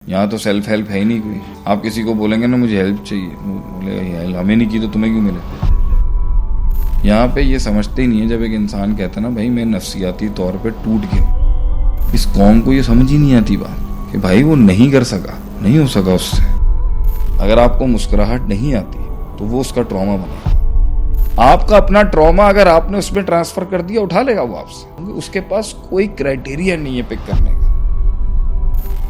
यहाँ तो self help है ही नहीं कोई। आप किसी को बोलेंगे ना मुझे हेल्प चाहिए, बोले हमें नहीं की तो तुम्हें क्यों मिले। यहाँ पे ये समझते ही नहीं है, जब एक इंसान कहता है ना भाई मैं नफ्सियाती तौर पे टूट गया, इस कौम को ये समझ ही नहीं आती बात कि भाई वो नहीं कर सका, नहीं हो सका उससे। अगर आपको मुस्कुराहट नहीं आती तो वो उसका ट्रॉमा बनेगा। आपका अपना ट्रॉमा अगर आपने उसमें ट्रांसफर कर दिया, उठा लेगा वो आपसे, क्योंकि उसके पास कोई क्राइटेरिया नहीं है पिक करने का।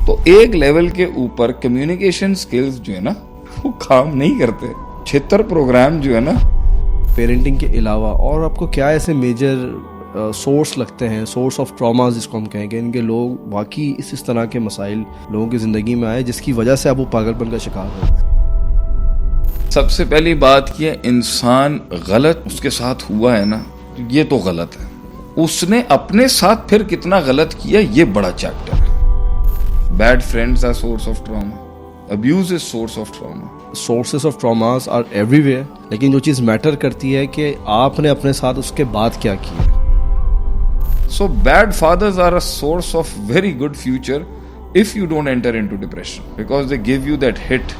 तो एक लेवल के ऊपर कम्युनिकेशन स्किल्स जो है ना वो काम नहीं करते। 76 प्रोग्राम जो है ना पेरेंटिंग के अलावा और आपको क्या ऐसे मेजर सोर्स लगते हैं, सोर्स ऑफ ट्रॉमास जिसको हम कहेंगे, इनके लोग वाकई इस तरह के मसाइल लोगों की ज़िंदगी में आए जिसकी वजह से आप वो पागलपन का शिकार हो? सबसे पहली बात की है, इंसान गलत उसके साथ हुआ है ना, ये तो गलत है। उसने अपने साथ फिर कितना गलत किया, ये बड़ा चैप्टर है। Bad friends are source of trauma, abuse is source of trauma. Sources of traumas are everywhere, लेकिन जो चीज़ मैटर करती है कि आपने अपने साथ उसके बाद क्या किया। So bad fathers are a source of very good future if you don't enter into depression, because they give you that hit.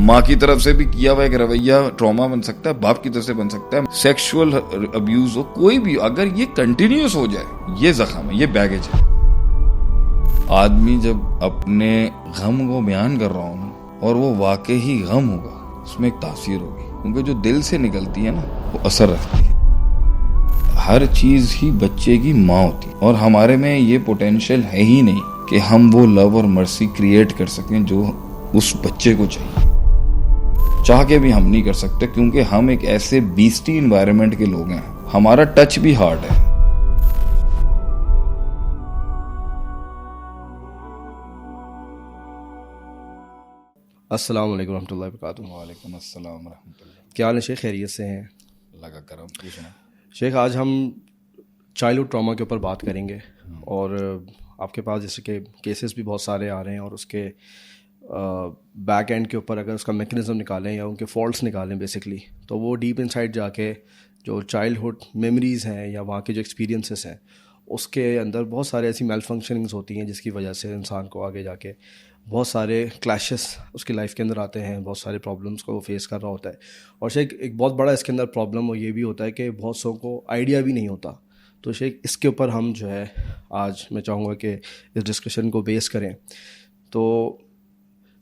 माँ की तरफ से भी किया हुआ एक रवैया ट्रॉमा बन सकता है, बाप की तरफ से बन सकता है, सेक्सुअल अब्यूज हो, कोई भी, अगर ये कंटिन्यूस हो जाए, ये जख्म है, ये बैगेज है। आदमी जब अपने गम को बयान कर रहा हो ना और वो वाकई ही गम होगा, उसमें एक तासीर होगी, क्योंकि जो दिल से निकलती है ना वो असर रखती है। हर चीज ही बच्चे की माँ होती है, और हमारे में ये पोटेंशियल है ही नहीं कि हम वो लव और मर्सी क्रिएट कर सकें जो उस बच्चे को चाहिए। चाह के भी हम नहीं कर सकते, क्योंकि हम एक ऐसे बीस्टी इन्वायरमेंट के लोग हैं, हमारा टच भी हार्ड है। अस्सलाम वालेकुम रहमतुल्लाहि व बरकातुहू। वालेकुम अस्सलाम रहमतुल्लाह। क्या हाल है शेख, खैरियत से हैं? लगा करम। पूछना शेख, आज हम चाइल्डहुड ट्रॉमा के ऊपर बात करेंगे, और आपके पास जैसे कि केसेस भी बहुत सारे आ रहे हैं, और उसके बैक एंड के ऊपर अगर उसका मैकेनिज़्म निकालें या उनके फॉल्ट्स निकालें बेसिकली, तो वो डीप इनसाइड जाके जो चाइल्डहुड मेमोरीज़ हैं या वहाँ के जो एक्सपीरियंसेस हैं, उसके अंदर बहुत सारे ऐसी मेल फंक्शनिंग्स होती हैं जिसकी वजह से इंसान को आगे जाके बहुत सारे क्लैशेस उसकी लाइफ के अंदर आते हैं, बहुत सारे प्रॉब्लम्स को वो फेस कर रहा होता है। और शेख, एक बहुत बड़ा इसके अंदर प्रॉब्लम वो ये भी होता है कि बहुत सौ को आइडिया भी नहीं होता। तो शेख, इसके ऊपर हम जो है आज मैं चाहूँगा कि इस डिस्कशन को बेस करें। तो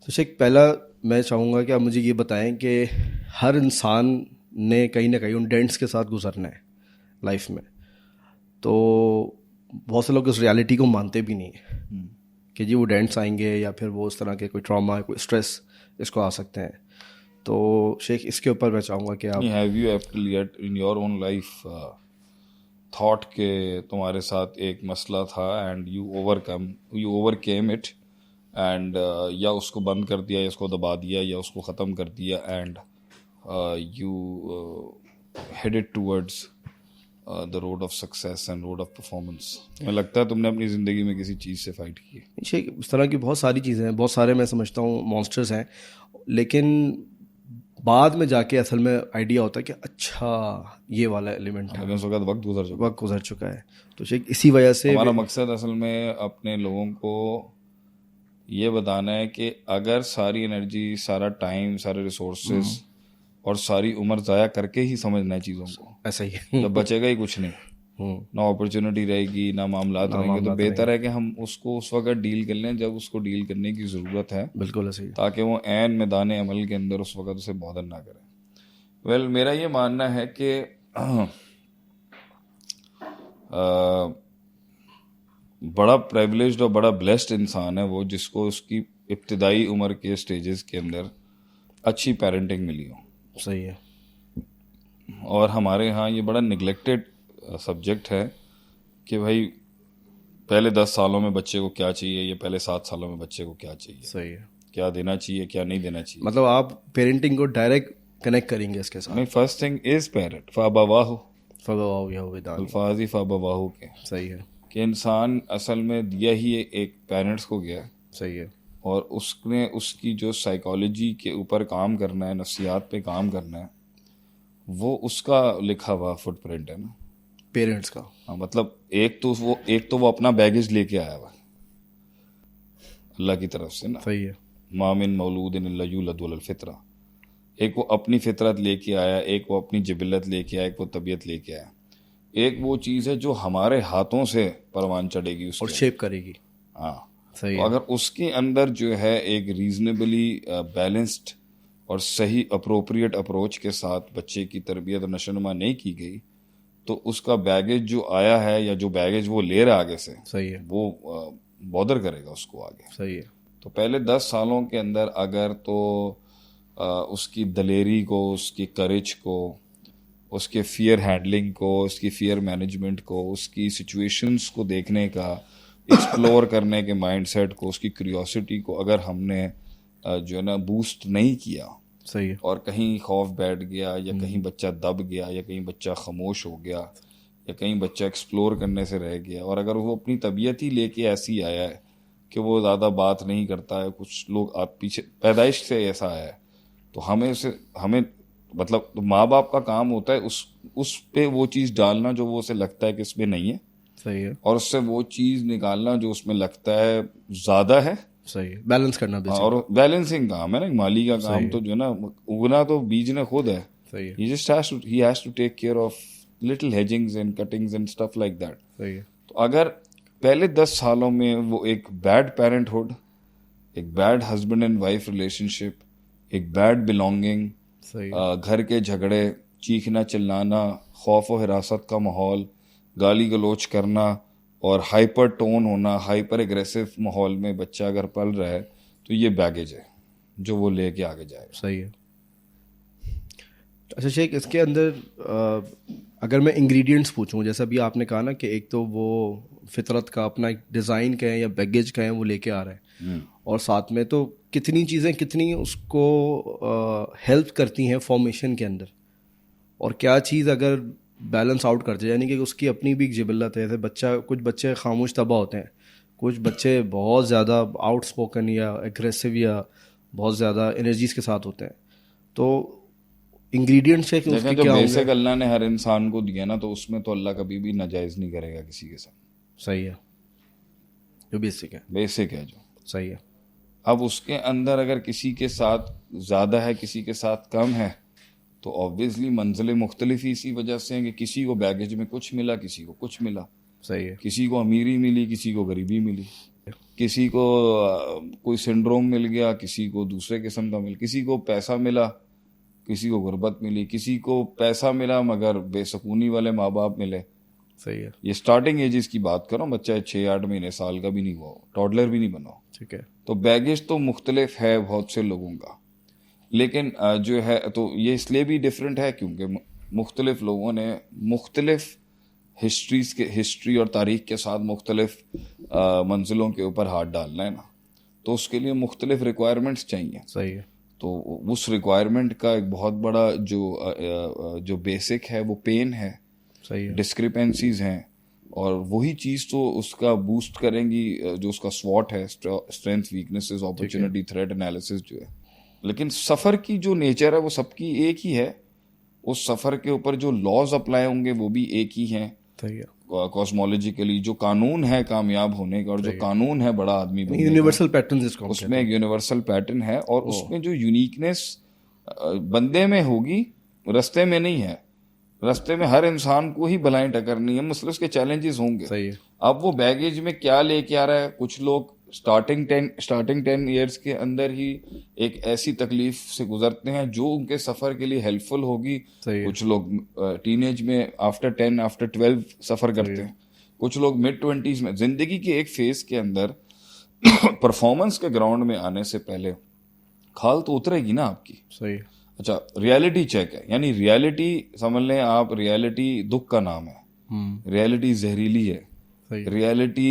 शेख, पहला मैं चाहूँगा कि आप मुझे ये बताएं कि हर इंसान ने कहीं ना कहीं उन डेंट्स के साथ गुजरना है लाइफ में। तो बहुत से लोग इस रियलिटी को मानते भी नहीं है कि जी वो डेंट्स आएंगे या फिर वो उस तरह के कोई ट्रॉमा, कोई स्ट्रेस इसको आ सकते हैं। तो शेख, इसके ऊपर मैं चाहूँगा कि आप have you actually in your own life thought के तुम्हारे साथ एक मसला था and you overcame it and या उसको बंद कर दिया या उसको दबा दिया या उसको ख़त्म कर दिया and you headed towards the road of success and road of performance. मुझे लगता है तुमने अपनी ज़िंदगी में किसी चीज़ से फाइट की है। शेख, इस तरह की बहुत सारी चीज़ें हैं, बहुत सारे मैं समझता हूँ मॉन्स्टर्स हैं, लेकिन बाद में जाके असल में आइडिया होता है कि अच्छा ये वाला एलिमेंट है, उस वक्त वक्त गुजर चुका है। तो शेख, इसी वजह से हमारा मकसद असल में अपने लोगों को ये बताना है कि अगर सारी एनर्जी, सारा टाइम, सारे रिसोर्सेज और सारी उम्र ज़ाया करके ही समझना है चीज़ों को, ऐसा ही है, तो बचेगा ही कुछ नहीं। ना अपॉर्चुनिटी रहेगी, ना मामलात रहेंगे। तो बेहतर है कि हम उसको उस वक्त डील कर लें जब उसको डील करने की ज़रूरत है, बिल्कुल ऐसे ही, ताकि वो ऐन मैदान अमल के अंदर उस वक्त उसे बॉदर ना करें। मेरा ये मानना है कि बड़ा प्रिविलेज्ड और बड़ा ब्लेस्ड इंसान है वो जिसको उसकी इब्तिदाई उम्र के स्टेजेस के अंदर अच्छी पेरेंटिंग मिली हो। सही है। और हमारे यहाँ ये बड़ा निगलेक्टेड सब्जेक्ट है कि भाई पहले 10 सालों में बच्चे को क्या चाहिए या पहले 7 सालों में बच्चे को क्या चाहिए। सही है। क्या देना चाहिए, क्या नहीं देना चाहिए। मतलब आप पेरेंटिंग को डायरेक्ट कनेक्ट करेंगे इसके साथ? नहीं, फर्स्ट थिंग इज पेरेंट फ़ाबवाहु फ़ाबवाहु फ़ाबवाहु के। सही है कि इंसान असल में दिया ही एक पेरेंट्स को गया है। सही है। और उसने उसकी जो साइकोलॉजी के ऊपर काम करना है, नफ्सियात पे काम करना है, वो उसका लिखा हुआ फुटप्रिंट है ना, पेरेंट्स का। हाँ, मतलब एक तो वो अपना बैगेज लेके आया हुआ। अल्लाह की तरफ से ना, सही है। मामिन मौलूदिन इल्ला यूलदु अलल फितरा, एक वो अपनी फितरत लेके आया, एक वो अपनी जिबिलत लेके आया, एक वो तबीयत लेके आया, एक वो चीज़ है जो हमारे हाथों से परवान चढ़ेगी उसके और शेप करेगी। हाँ। सही तो है। अगर उसके अंदर जो है एक रीजनेबली बैलेंस्ड और सही अप्रोप्रिएट अप्रोच के साथ बच्चे की तरबियत और नशोनुमा नहीं की गई, तो उसका बैगेज जो आया है या जो बैगेज वो ले रहा है आगे से, सही है। वो बॉदर करेगा उसको आगे। सही है। तो पहले 10 सालों के अंदर अगर तो उसकी दलेरी को, उसकी करेज को, उसके फियर हैंडलिंग को, उसकी फियर मैनेजमेंट को, उसकी सिचुएशंस को देखने का, एक्सप्लोर करने के माइंडसेट को, उसकी क्यूरियोसिटी को अगर हमने जो है ना बूस्ट नहीं किया, सही है। और कहीं खौफ बैठ गया या कहीं बच्चा दब गया या कहीं बच्चा खामोश हो गया या कहीं बच्चा एक्सप्लोर करने से रह गया, और अगर वो अपनी तबीयत ही लेके ऐसी आया है कि वो ज़्यादा बात नहीं करता है, कुछ लोग आप पीछे पैदाइश से ऐसा आया है, तो हमें मतलब तो माँ बाप का काम होता है उस पे वो चीज़ डालना जो वो उसे लगता है कि इसमें नहीं है, सही है। और उससे वो चीज़ निकालना जो उसमें लगता है ज़्यादा है। सही है। बैलेंस करना बेसिक। और बैलेंसिंग काम है ना, माली का काम तो जो है ना, उगना तो बीज ने खुद है। सही है। he has to take care of little hedgings and cuttings and stuff like that. सही है। तो अगर पहले 10 सालों में वो एक बैड पेरेंटहुड, एक bad husband and wife relationship, एक बैड बिलोंगिंग, सही है। घर के झगड़े, चीखना चिल्लाना, खौफ और हिरासत का माहौल, गाली गलोच करना और हाइपर टोन होना, हाइपर एग्रेसिव माहौल में बच्चा अगर पल रहा है, तो ये बैगेज है जो वो लेके आगे जाएगा। सही है। अच्छा शेख, इसके अंदर अगर मैं इंग्रेडिएंट्स पूछूं, जैसा अभी आपने कहा ना कि एक तो वो फितरत का अपना एक डिज़ाइन का है या बैगेज का है वो लेके आ रहा है, और साथ में तो कितनी चीज़ें कितनी उसको हेल्प करती हैं फॉर्मेशन के अंदर, और क्या चीज़ अगर बैलेंस आउट कर जाए, यानी कि उसकी अपनी भी एक जिबल्लत है। जैसे कुछ बच्चे खामोश तबा होते हैं, कुछ बच्चे बहुत ज़्यादा आउटस्पोकन या एग्रेसिव या बहुत ज़्यादा एनर्जीज के साथ होते हैं। तो इंग्रेडिएंट्स है कि उसके जो क्या बेसिक होंगे? अल्लाह ने हर इंसान को दिया ना, तो उसमें तो अल्लाह कभी भी नाजायज़ नहीं करेगा किसी के साथ। सही है। जो बेसिक है। बेसिक है जो। सही है। अब उसके अंदर अगर किसी के साथ ज़्यादा है, किसी के साथ कम है, तो ऑब्वियसली मंजिलें मुख्तलिफ ही इसी वजह से हैं कि किसी को बैगेज में कुछ मिला, किसी को कुछ मिला। सही है। किसी को अमीरी मिली, किसी को गरीबी मिली, किसी को कोई सिंड्रोम मिल गया, किसी को दूसरे किस्म का किसी को पैसा मिला, किसी को गुर्बत मिली, किसी को पैसा मिला मगर बेसकूनी वाले माँ बाप मिले। सही है। ये स्टार्टिंग एजेस की बात करो, बच्चा 6-8 महीने साल का भी नहीं हुआ, टॉडलर भी नहीं बना। ठीक है। तो बैगेज तो मुख्तलिफ है बहुत से लोगों का, लेकिन जो है तो ये इसलिए भी डिफरेंट है क्योंकि मुख्तलिफ लोगों ने मुख्तलिफ हिस्ट्री और तारीख के साथ मुख्तलिफ मंजिलों के ऊपर हाथ डालना है ना, तो उसके लिए मुख्तलिफ रिक्वायरमेंट्स चाहिए। सही है। तो उस रिक्वायरमेंट का एक बहुत बड़ा जो बेसिक है वो पेन है, सही है। डिस्क्रिपेंसीज हैं, और वही चीज़ तो उसका बूस्ट करेंगी जो उसका स्वॉट है, strength, weaknesses, opportunity, threat analysis जो है। लेकिन सफ़र की जो नेचर है वो सबकी एक ही है, उस सफ़र के ऊपर जो लॉज अप्लाई होंगे वो भी एक ही हैं। सही है। कॉस्मोलॉजिकली जो कानून है कामयाब होने का और जो कानून है बड़ा आदमी बनने का, यूनिवर्सल पैटर्न जिसको हम उसमें एक यूनिवर्सल पैटर्न है, और उसमें जो यूनिकनेस बंदे में होगी, रास्ते में नहीं है। रास्ते में हर इंसान को ही बलाएं टकरनी है, मसले उसके चैलेंजेस होंगे। सही है। अब वो बैगेज में क्या लेके आ रहा है, कुछ लोग स्टार्टिंग 10 ईयर्स के अंदर ही एक ऐसी तकलीफ से गुजरते हैं जो उनके सफ़र के लिए हेल्पफुल होगी। कुछ लोग टीनेज में आफ्टर 10 आफ्टर 12 सफ़र करते हैं, कुछ लोग मिड 20s में। ज़िंदगी के एक फेज़ के अंदर परफॉर्मेंस के ग्राउंड में आने से पहले खाल तो उतरेगी ना आपकी। सही। अच्छा, रियलिटी चेक है, यानी रियलिटी समझ लें आप, रियलिटी दुख का नाम है, रियलिटी जहरीली है, रियलिटी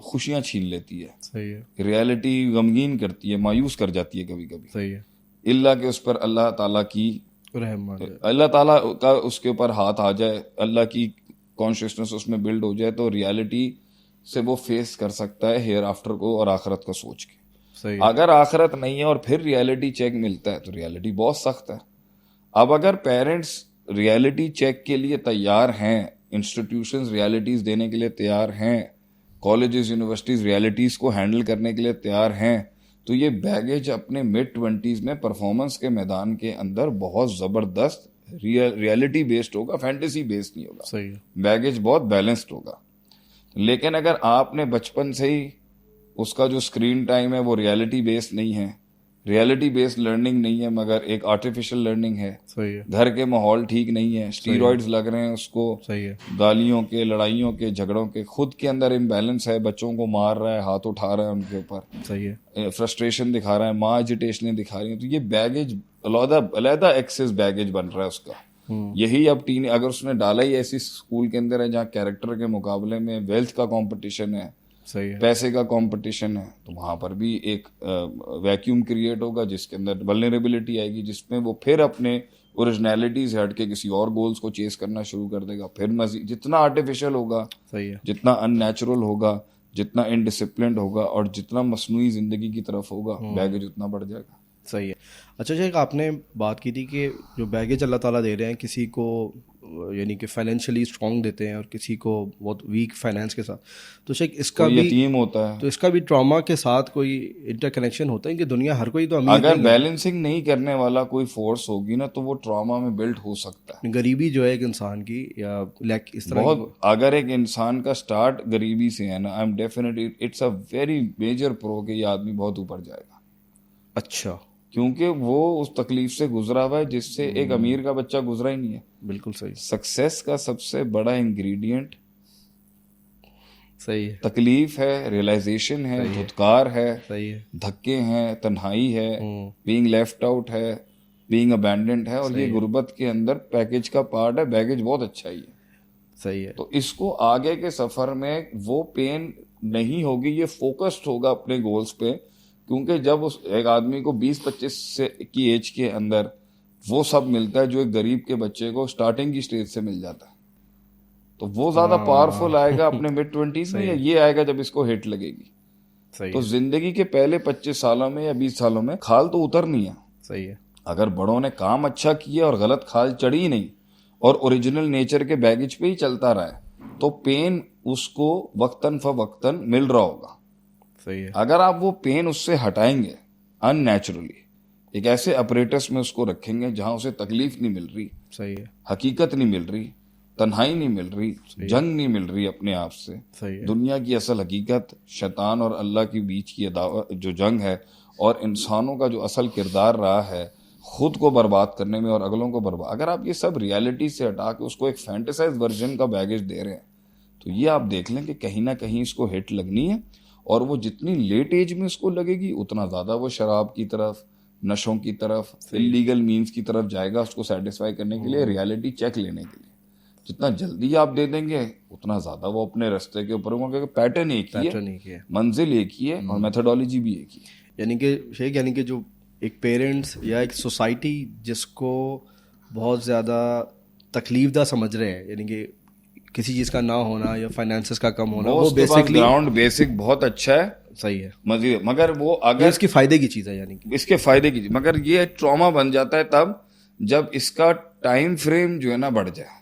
खुशियां छीन लेती है, सही है। रियलिटी गमगीन करती है, मायूस कर जाती है कभी कभी। सही है। इल्ला के उस पर अल्लाह ताला की अल्लाह ताला का उसके ऊपर हाथ आ जाए, अल्लाह की कॉन्शियसनेस उसमें बिल्ड हो जाए, तो रियलिटी से वो फेस कर सकता है हेयर आफ्टर को और आखिरत को सोच के। सही। अगर आखिरत नहीं है और फिर रियलिटी चेक मिलता है तो रियलिटी बहुत सख्त है। अब अगर पेरेंट्स रियलिटी चेक के लिए तैयार हैं, इंस्टीट्यूशंस रियलिटीज देने के लिए तैयार हैं, कॉलेजेस यूनिवर्सिटीज रियलिटीज को हैंडल करने के लिए तैयार हैं, तो ये बैगेज अपने मिड 20s में परफॉर्मेंस के मैदान के अंदर बहुत जबरदस्त रियलिटी बेस्ड होगा, फैंटेसी बेस्ड नहीं होगा। सही है। बैगेज बहुत बैलेंस्ड होगा। लेकिन अगर आपने बचपन से ही उसका जो स्क्रीन टाइम है वो रियलिटी बेस्ड नहीं है, रियलिटी बेस्ड लर्निंग नहीं है, मगर एक आर्टिफिशियल लर्निंग है, सही है। घर के माहौल ठीक नहीं है, स्टीरॉइड्स लग रहे हैं उसको, सही है। गालियों के, लड़ाइयों के, झगड़ों के, खुद के अंदर इम्बैलेंस है, बच्चों को मार रहा है, हाथ उठा रहा है उनके ऊपर, सही है। फ्रस्ट्रेशन दिखा रहा है, माँ एजिटेशन दिखा रही है, तो ये बैगेज अलहदा एक्सेस बैगेज बन रहा है उसका। यही अब अगर उसने डाला ही ऐसी स्कूल के अंदर है जहाँ कैरेक्टर के मुकाबले में वेल्थ का कंपटीशन है, सही है। पैसे का कंपटीशन है, तो वहां पर भी एक वैक्यूम क्रिएट होगा जिसके अंदर वल्नरेबिलिटी आएगी, जिसमें वो फिर अपने ओरिजिनलिटी से हट के किसी और गोल्स को चेस करना शुरू कर देगा। फिर मजीद जितना आर्टिफिशियल होगा, सही है। जितना अननेचुरल होगा, जितना इनडिसिप्लिन्ड होगा और जितना मसनूई जिंदगी की तरफ होगा, बैगेज उतना बढ़ जाएगा। सही है। अच्छा शेख, आपने बात की थी कि जो बैगेज अल्लाह ताला दे रहे हैं, किसी को यानी कि फाइनेंशियली स्ट्रांग देते हैं और किसी को बहुत वीक फाइनेंस के साथ, तो शेख इसका भी यतीम होता है, तो इसका भी ट्रॉमा के साथ कोई इंटरकनेक्शन होता है कि दुनिया हर कोई तो अमीर अगर नहीं बैलेंसिंग नहीं करने वाला कोई फोर्स होगी ना, तो वो ट्रॉमा में बिल्ड हो सकता है। गरीबी जो है एक इंसान की या लैक इस तरह बहुत, अगर एक इंसान का स्टार्ट गरीबी से है ना, I am definitely it's a very major pro कि ये आदमी बहुत ऊपर जाएगा। अच्छा, क्योंकि वो उस तकलीफ से गुजरा हुआ है जिससे एक अमीर का बच्चा गुजरा ही नहीं है। बिल्कुल सही। सक्सेस का सबसे बड़ा इंग्रेडिएंट सही है। तकलीफ है, रियलाइजेशन है, धुतकार है, सही है। धक्के हैं, तन्हाई है, बीइंग लेफ्ट आउट है, बीइंग अबैंडेंड है, और ये गुर्बत के अंदर पैकेज का पार्ट है। बैगेज बहुत अच्छा ही है। सही है। तो इसको आगे के सफर में वो पेन नहीं होगी, ये फोकस्ड होगा अपने गोल्स पे। क्योंकि जब उस एक आदमी को 20-25 से की एज के अंदर वो सब मिलता है जो एक गरीब के बच्चे को स्टार्टिंग की स्टेज से मिल जाता है, तो वो ज्यादा पावरफुल आएगा अपने मिड 20s में, या ये आएगा जब इसको हिट लगेगी। सही तो है। जिंदगी के पहले 25 सालों में या 20 सालों में खाल तो उतरनी है। सही है। अगर बड़ों ने काम अच्छा किया और गलत खाल चढ़ी नहीं और ओरिजिनल नेचर के बैगेज पे ही चलता रहा है, तो पेन उसको वक्तन फवक्तन मिल रहा होगा। सही है। अगर आप वो पेन उससे हटाएंगे अननेचुरली, एक ऐसे अपरेटस में उसको रखेंगे जहां उसे तकलीफ नहीं मिल रही, सही है। हकीकत नहीं मिल रही, तन्हाई नहीं मिल रही, जंग नहीं मिल रही अपने आप से, सही है। दुनिया की असल हकीकत शैतान और अल्लाह के बीच की जो जंग है, और इंसानों का जो असल किरदार रहा है खुद को बर्बाद करने में और अगलों को बर्बाद, अगर आप ये सब रियलिटी से हटा के उसको एक फैंटेसाइज वर्जन का बैगेज दे रहे हैं, तो ये आप देख लें कि कहीं ना कहीं इसको हिट लगनी है। और वो जितनी लेट एज में उसको लगेगी, उतना ज्यादा वो शराब की तरफ, नशों की तरफ, इलीगल मीन्स की तरफ जाएगा उसको सेटिस्फाई करने के लिए, रियलिटी चेक लेने के लिए। जितना जल्दी आप दे देंगे उतना ज्यादा वो अपने रास्ते के ऊपर होगा, क्योंकि पैटर्न एक ही है, मंजिल एक ही है और मेथोडोलॉजी भी एक ही है। यानी कि शेख, यानी कि जो एक पेरेंट्स या एक सोसाइटी जिसको बहुत ज़्यादा तकलीफदा समझ रहे हैं, यानी कि किसी चीज़ का ना होना या फाइनेंसेस का कम होना, वो बेसिकली ग्राउंड बेसिक बहुत अच्छा है, सही है, मजीद, मगर वो अगर इसके फायदे की चीज़ है, यानी कि इसके फायदे की, मगर ये ट्रॉमा बन जाता है तब जब इसका टाइम फ्रेम जो है ना बढ़ जाए।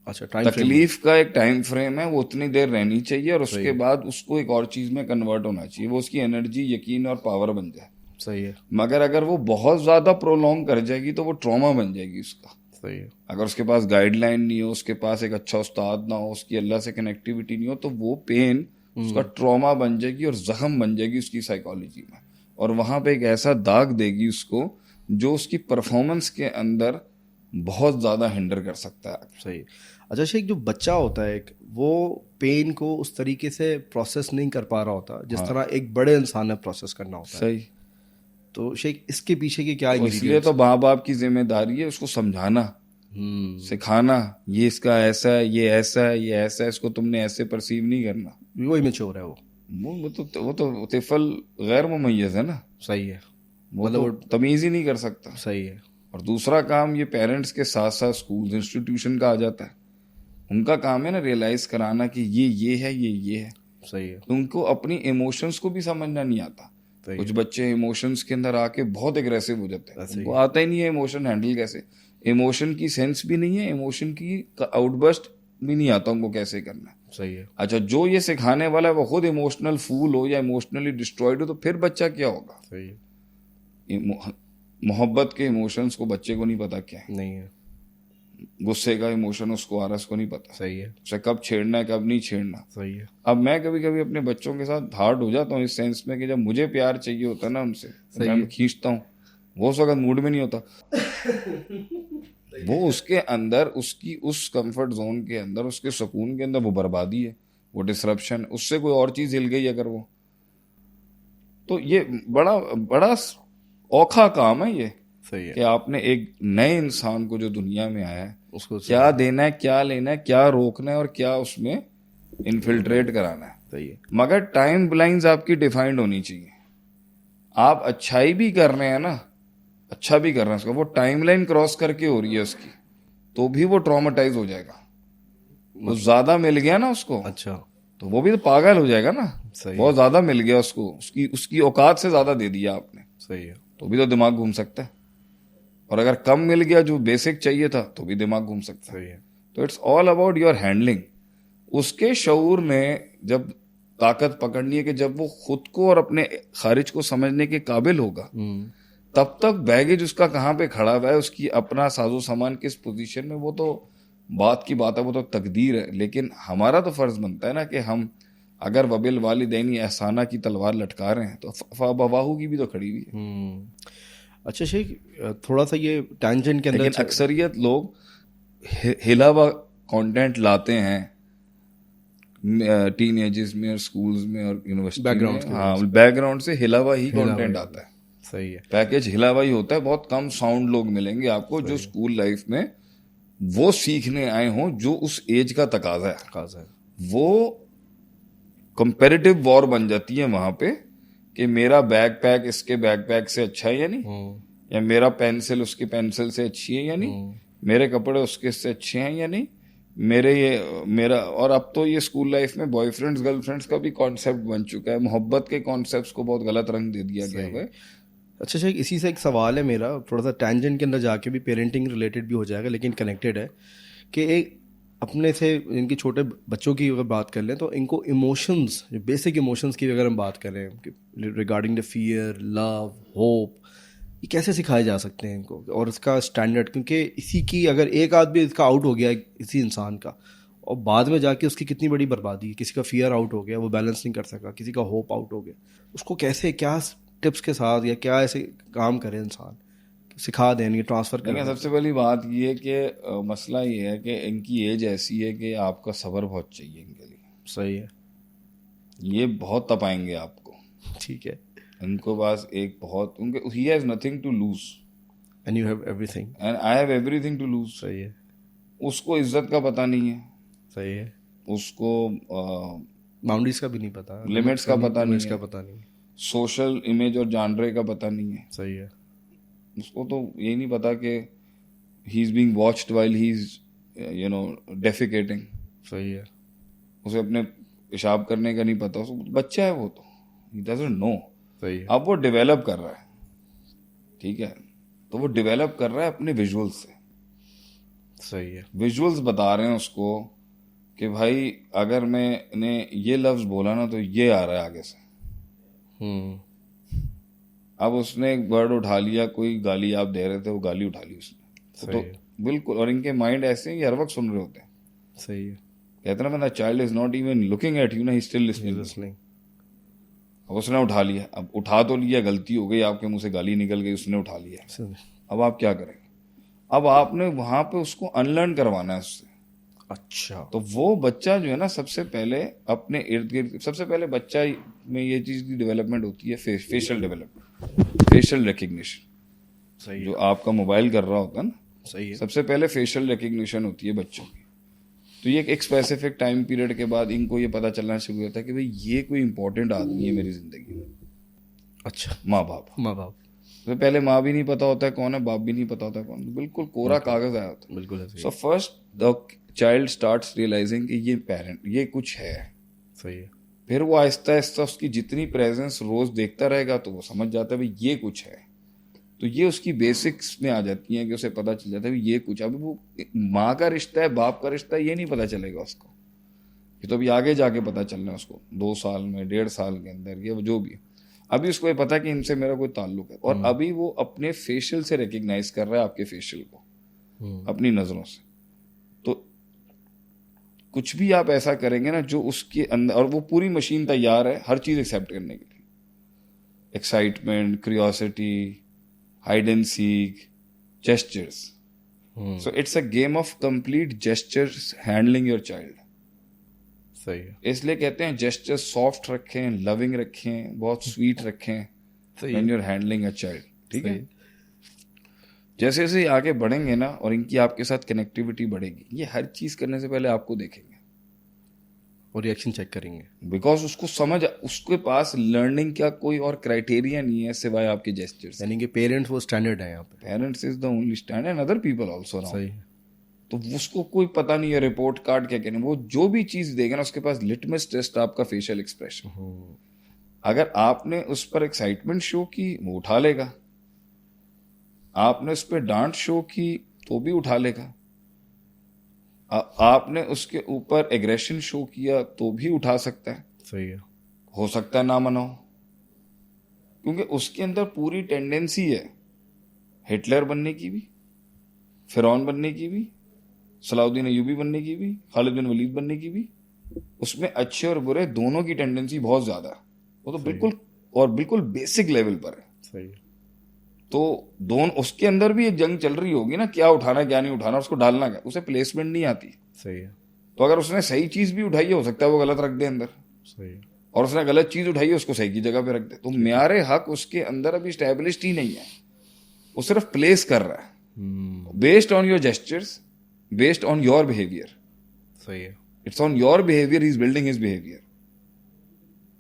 अच्छा, टाइम तकलीफ का एक टाइम फ्रेम है, वो उतनी देर रहनी चाहिए और उसके बाद उसको एक और चीज में कन्वर्ट होना चाहिए, वो उसकी एनर्जी, यकीन और पावर बन जाए। सही है। मगर अगर वो बहुत ज्यादा प्रोलॉन्ग कर जाएगी तो वो ट्रॉमा बन जाएगी उसका। सही है। अगर उसके पास गाइडलाइन नहीं हो, उसके पास एक अच्छा उस्ताद ना हो, उसकी अल्लाह से कनेक्टिविटी नहीं हो, तो वो पेन उसका ट्रॉमा बन जाएगी और जख्म बन जाएगी उसकी साइकोलॉजी में, और वहां पे एक ऐसा दाग देगी उसको जो उसकी परफॉर्मेंस के अंदर बहुत ज्यादा हिंडर कर सकता है। सही। अच्छा शेख, जो बच्चा होता है वो पेन को उस तरीके से प्रोसेस नहीं कर पा रहा होता जिस तरह एक बड़े इंसान ने प्रोसेस करना होता है। सही। तो शेख, इसके पीछे की क्या इसलिए तो माँ बाप की जिम्मेदारी है उसको समझाना, सिखाना, ये इसका ऐसा है, ये ऐसा है, ये ऐसा है, इसको तुमने ऐसे परसीव नहीं करना। वो इमेच्योर है, वो तो तिफल गैर मुमय्यज है ना। सही है, मतलब वो तमीज ही नहीं कर सकता। सही है। और दूसरा काम ये पेरेंट्स के साथ साथ स्कूल इंस्टीट्यूशन का आ जाता है। उनका काम है ना रियलाइज कराना कि ये है, ये है। सही है। उनको अपनी इमोशंस को भी समझना नहीं आता। कुछ बच्चे इमोशंस के अंदर आके बहुत एग्रेसिव हो जाते हैं, उनको आता ही नहीं है इमोशन हैंडल कैसे, इमोशन की सेंस भी नहीं है, इमोशन की आउटबर्स्ट भी नहीं आता उनको कैसे करना है। सही है। अच्छा, जो ये सिखाने वाला है वो खुद इमोशनल फूल हो या इमोशनली डिस्ट्रॉयड हो, तो फिर बच्चा क्या होगा? सही है। मोहब्बत के इमोशंस को बच्चे को नहीं पता क्या है, नहीं है। गुस्से का इमोशन उसको आरस को नहीं पता, सही है। उसे कब छेड़ना है कब नहीं छेड़ना। सही है। अब मैं कभी कभी अपने बच्चों के साथ हार्ड हो जाता हूँ इस सेंस में कि जब मुझे प्यार चाहिए होता है ना उनसे, तो मैं खींचता हूँ, वो उस वक्त मूड में नहीं होता। वो उसके अंदर, उसकी उस कंफर्ट जोन के अंदर, उसके सुकून के अंदर वो बर्बादी है, वो डिसरप्शन, उससे कोई और चीज हिल गई अगर वो, तो ये बड़ा बड़ा औखा काम है ये, सही है। कि आपने एक नए इंसान को जो दुनिया में आया है उसको क्या देना है, क्या लेना है, क्या रोकना है और क्या उसमें इन्फिल्ट्रेट कराना है। सही है। मगर टाइम लाइंस आपकी डिफाइंड होनी चाहिए। आप अच्छाई भी कर रहे हैं ना, अच्छा भी कर रहे हैं उसका, वो टाइमलाइन क्रॉस करके हो रही है उसकी, तो भी वो ट्रॉमेटाइज हो जाएगा। वो ज्यादा मिल गया ना उसको, अच्छा। तो वो भी तो पागल हो जाएगा ना। सही बहुत ज्यादा मिल गया उसको, उसकी उसकी औकात से ज्यादा दे दिया आपने, सही है। तो भी तो दिमाग घूम सकता है। और अगर कम मिल गया जो बेसिक चाहिए था, तो भी दिमाग घूम सकता है। सही है। तो it's all about your handling. उसके शऊर ने जब ताकत पकड़नी है कि जब वो खुद को और अपने खारिज को समझने के काबिल होगा, तब तक बैगेज उसका कहाँ पे खड़ा हुआ है, उसकी अपना साजो सामान किस पोजीशन में, वो तो बात की बात है, वो तो तकदीर है। लेकिन हमारा तो फर्ज बनता है ना कि हम अगर वबिल वालिदैन एहसाना की तलवार लटका रहे हैं, तो फवाहू की भी तो खड़ी हुई है। अच्छा शेख, थोड़ा सा ये टैंजेंट के अंदर लेकिन अक्सरियत लोग हिला हुआ कंटेंट लाते हैं टीन एजेस में और स्कूल्स में और यूनिवर्सिटी में। हाँ, बैकग्राउंड से हिला हुआ ही कंटेंट आता है। सही है। पैकेज हिला हुआ ही होता है। बहुत कम साउंड लोग मिलेंगे आपको जो स्कूल लाइफ में वो सीखने आए हों जो उस एज का तकाजा है। वो कंपेरेटिव वॉर बन जाती है वहां पे कि मेरा बैकपैक इसके बैकपैक से अच्छा है या नहीं, या मेरा पेंसिल उसकी पेंसिल से अच्छी है या नहीं, मेरे कपड़े उसके से अच्छे हैं या नहीं, मेरा। और अब तो ये स्कूल लाइफ में बॉयफ्रेंड्स गर्लफ्रेंड्स का भी कॉन्सेप्ट बन चुका है। मोहब्बत के कॉन्सेप्ट्स को बहुत गलत रंग दे दिया गया है। अच्छा शेख, इसी से एक सवाल है मेरा, थोड़ा सा टैंजेंट के अंदर जाके भी पेरेंटिंग रिलेटेड भी हो जाएगा लेकिन कनेक्टेड है, कि एक अपने से इनकी छोटे बच्चों की अगर बात कर लें तो इनको इमोशंस, जो बेसिक इमोशंस की अगर हम बात करें regarding the fear, love, hope, ये कैसे सिखाए जा सकते हैं इनको, और इसका स्टैंडर्ड, क्योंकि इसी की अगर एक आदमी इसका आउट हो गया इसी इंसान का, और बाद में जाके उसकी कितनी बड़ी बर्बादी है। किसी का फियर आउट हो गया, वो बैलेंस नहीं कर सका, किसी का होप आउट हो गया, उसको कैसे, क्या टिप्स के साथ या क्या ऐसे काम करे इंसान, सिखा दें, ये ट्रांसफर करें। सबसे पहली बात ये है कि मसला ये है कि इनकी एज ऐसी है कि आपका सब्र बहुत चाहिए इनके लिए। सही है। ये बहुत तपाएंगे आपको। ठीक है। इनको पास एक बहुत, उनके he has nothing to lose and you have everything and I have everything to lose। सही है। उसको इज्जत का पता नहीं है, सही है। उसको बाउंड्रीज का भी नहीं पता, लिमिट्स का पता नहीं है, सोशल इमेज और जानरे का पता नहीं है। सही है। उसको तो ये नहीं पता कि he is being watched while he is defecating. सही है। उसे अपने पेशाब करने का नहीं पता, उसको बच्चा है वो, तो ही डजंट नो। सही है। अब वो डेवलप कर रहा है, ठीक है, तो वो डेवलप कर रहा है अपने विजुअल्स से। सही है। विजुअल्स बता रहे हैं उसको कि भाई अगर मैंने ये लफ्ज बोला ना तो ये आ रहा है आगे से। अब उसने एक वर्ड उठा लिया, कोई गाली आप दे रहे थे, वो गाली उठा ली उसने, तो बिल्कुल। और इनके माइंड ऐसे हैं, ये हर वक्त सुन रहे होते हैं। सही है। कहते ना, child is not even looking at you ना, ही स्टिल लिसनिंग। अब उसने उठा लिया, अब उठा तो लिया, गलती हो गई, आपके मुंह से गाली निकल गई, उसने उठा लिया। अब आप क्या करेंगे? अब आपने वहां पे उसको अनलर्न करवाना है उससे। अच्छा। तो वो बच्चा जो है ना, सबसे पहले अपने इर्द गिर्द, सबसे पहले बच्चा में ये चीज की डेवलपमेंट होती है, फेशियल डेवलपमेंट, फेशियल रिकग्निशन। सही। जो आपका मोबाइल कर रहा होता है ना, सही है, सबसे पहले फेशियल रिकग्निशन होती है बच्चों की। तो ये एक स्पेसिफिक टाइम पीरियड के बाद इनको ये पता चलना शुरू होता है कि भाई ये कोई इंपॉर्टेंट आदमी है मेरी जिंदगी में। अच्छा। माँ बाप तो पहले माँ भी नहीं पता होता है कौन है, बाप भी नहीं पता होता है कौन, बिल्कुल कोरा कागज आया होता है। बिल्कुल। So first the child starts realising कि ये पेरेंट, ये कुछ है। सही है। फिर वो आहिस्ता आहिस्ता उसकी जितनी प्रेजेंस रोज देखता रहेगा तो वो समझ जाता है भाई ये कुछ है। तो ये उसकी बेसिक्स में आ जाती हैं कि उसे पता चल जाता है ये कुछ। अभी वो माँ का रिश्ता है, बाप का रिश्ता है, ये नहीं पता चलेगा उसको ये तो अभी आगे जाके पता चलना है उसको, 2 साल में, 1.5 साल के अंदर, ये जो भी है। अभी उसको ये पता है कि इनसे मेरा कोई ताल्लुक है, और अभी वो अपने फेशियल से रिकग्नाइज कर रहा है आपके फेशियल को, अपनी नजरों से। तो कुछ भी आप ऐसा करेंगे ना जो उसके अंदर, और वो पूरी मशीन तैयार है हर चीज एक्सेप्ट करने के लिए, excitement, curiosity, hide and seek, gestures. So it's a game of complete gestures handling your child. सही है। इसलिए कहते हैं जेस्चर सॉफ्ट रखें, लविंग रखें, बहुत स्वीट रखें सही when you are handling a child. ठीक है, जैसे जैसे आगे बढ़ेंगे ना और इनकी आपके साथ कनेक्टिविटी बढ़ेगी, ये हर चीज करने से पहले आपको देखेंगे और रिएक्शन चेक करेंगे, बिकॉज उसको समझ, उसके पास लर्निंग का कोई और क्राइटेरिया नहीं है सिवाय आपके जेस्चर्स। यानी कि पेरेंट्स वो स्टैंडर्ड है यहाँ पे। Parents is the only standard and other people also now. सही। तो उसको कोई पता नहीं है रिपोर्ट कार्ड क्या कहने, वो जो भी चीज देगा ना उसके पास लिटमस टेस्ट आपका फेशियल एक्सप्रेशन। अगर आपने उस पर एक्साइटमेंट शो की वो उठा लेगा, आपने उस पर डांट शो की तो भी उठा लेगा, आपने उसके ऊपर एग्रेशन शो किया तो भी उठा सकता है। सही है। हो सकता है ना मनाओ, क्योंकि उसके अंदर पूरी टेंडेंसी है हिटलर बनने की भी, फिरौन बनने की भी, सलाउद्दीन अय्यूबी बनने की भी, खालिद बिन वलीद बनने की भी। उसमें अच्छे और बुरे दोनों की टेंडेंसी बहुत ज्यादा है, वो तो बिल्कुल और बिल्कुल बेसिक लेवल पर है। सही है। तो दोनों, उसके अंदर भी एक जंग चल रही होगी ना, क्या उठाना क्या नहीं उठाना, उसको डालना क्या, उसे प्लेसमेंट नहीं आती। सही है। तो अगर उसने सही चीज भी उठाई है, हो सकता है वो गलत रख दे अंदर, सही है। और उसने गलत चीज उठाई है उसको सही की जगह पे रख दे। तो म्यारे हक उसके अंदर अभी स्टैब्लिश्ड ही नहीं है, वो सिर्फ प्लेस कर रहा है based on your gestures, based on your behaviour. सही है। It's on your behaviour, he is building his behaviour.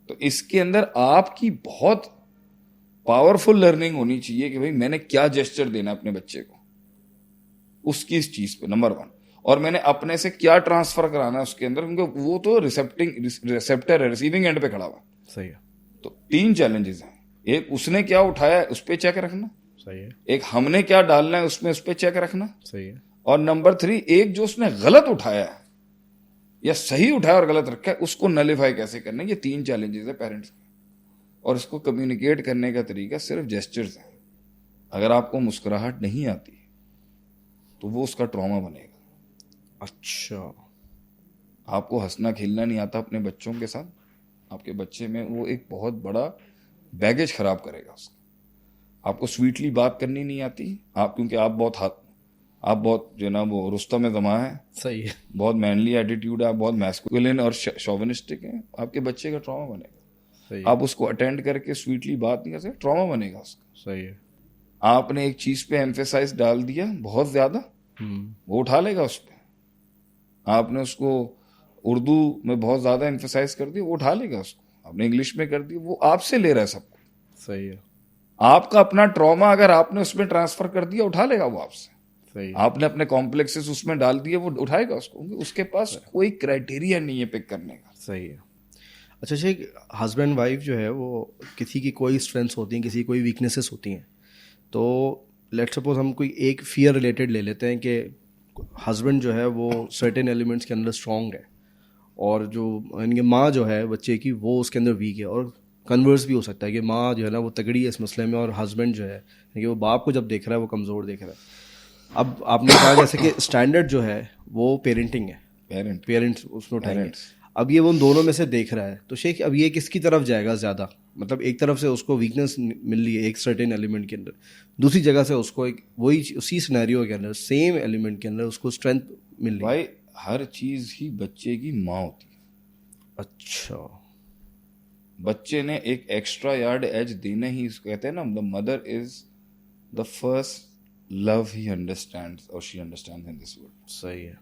तो इसके अंदर आपकी बहुत पावरफुल लर्निंग होनी चाहिए कि भाई मैंने क्या जेस्चर देना है अपने बच्चे को, उसकी इस चीज पे नंबर 1, और मैंने अपने से क्या ट्रांसफर कराना है उसके अंदर, क्योंकि वो तो रिसेप्टर है, रिसीविंग एंड पे खड़ा हुआ। सही है। तो 3 चैलेंजेस हैं, एक उसने क्या उठाया है उस पर चेक रखना, सही है। एक हमने क्या डालना है उसमें उस पर चेक रखना, सही है। और नंबर 3 एक जो उसने गलत उठाया है या सही उठाया और गलत रखा है उसको नलिफाई कैसे करना है। ये 3 चैलेंजेस है पेरेंट्स के, और इसको कम्युनिकेट करने का तरीका सिर्फ जेस्चर्स है। अगर आपको मुस्कुराहट नहीं आती तो वो उसका ट्रॉमा बनेगा। अच्छा। आपको हंसना खेलना नहीं आता अपने बच्चों के साथ, आपके बच्चे में वो एक बहुत बड़ा बैगेज खराब करेगा उसका। आपको स्वीटली बात करनी नहीं आती, आप क्योंकि आप बहुत जो ना वो रुस्तम ज़मा है, सही है। बहुत मैनली एटीट्यूड है, आप बहुत मैस्कुलिन और शोविनिस्टिक हैं, आपके बच्चे का ट्रॉमा बनेगा। सही। आप उसको अटेंड करके स्वीटली बात नहीं कर सकते, ट्रॉमा बनेगा उसका। सही है। आपने एक चीज पे एम्फेसाइज डाल दिया बहुत ज्यादा, वो उठा लेगा उस पर। आपने उसको उर्दू में बहुत ज्यादा एम्फेसाइज कर दिया, वो उठा लेगा उसको। आपने इंग्लिश में कर दिया, वो आपसे ले रहा है सब कुछ। सही है। आपका अपना ट्रॉमा अगर आपने उसमें ट्रांसफर कर दिया, उठा लेगा वो आपसे। सही है। आपने अपने कॉम्प्लेक्सेस उसमें डाल दिए, वो उठाएगा उसको, क्योंकि उसके पास कोई क्राइटेरिया नहीं है पिक करने का। सही है। अच्छा शेख, हस्बैंड वाइफ जो है वो किसी की कोई स्ट्रेंथ्स होती हैं, किसी की कोई वीकनेसेस होती हैं। तो लेट्स सपोज हम कोई एक फियर रिलेटेड ले लेते हैं कि हस्बैंड जो है वो सर्टेन एलिमेंट्स के अंदर स्ट्रॉन्ग है, और जो यानी कि माँ जो है बच्चे की वो उसके अंदर वीक है, और कन्वर्स भी हो सकता है कि माँ जो है ना वो तगड़ी है इस मसले में, और हस्बैंड जो है यानी कि वो बाप को जब देख रहा है वो कमज़ोर देख रहा है। अब आपने कहा जैसे कि स्टैंडर्ड जो है वो पेरेंटिंग है, पेरेंट्स उसमें उठाएंगे। अब ये वो उन दोनों में से देख रहा है, तो शेख अब ये किसकी तरफ जाएगा ज़्यादा? मतलब एक तरफ से उसको वीकनेस मिल रही है एक सर्टेन एलिमेंट के अंदर, दूसरी जगह से उसको एक वही उसी सिनेरियो के अंदर सेम एलिमेंट के अंदर उसको स्ट्रेंथ मिल रही है। भाई हर चीज ही बच्चे की माँ होती है। अच्छा। बच्चे ने एक एक्स्ट्रा यार्ड एज देना ही, कहते हैं ना, the mother is the first love he understands और she understands in this world. सही है।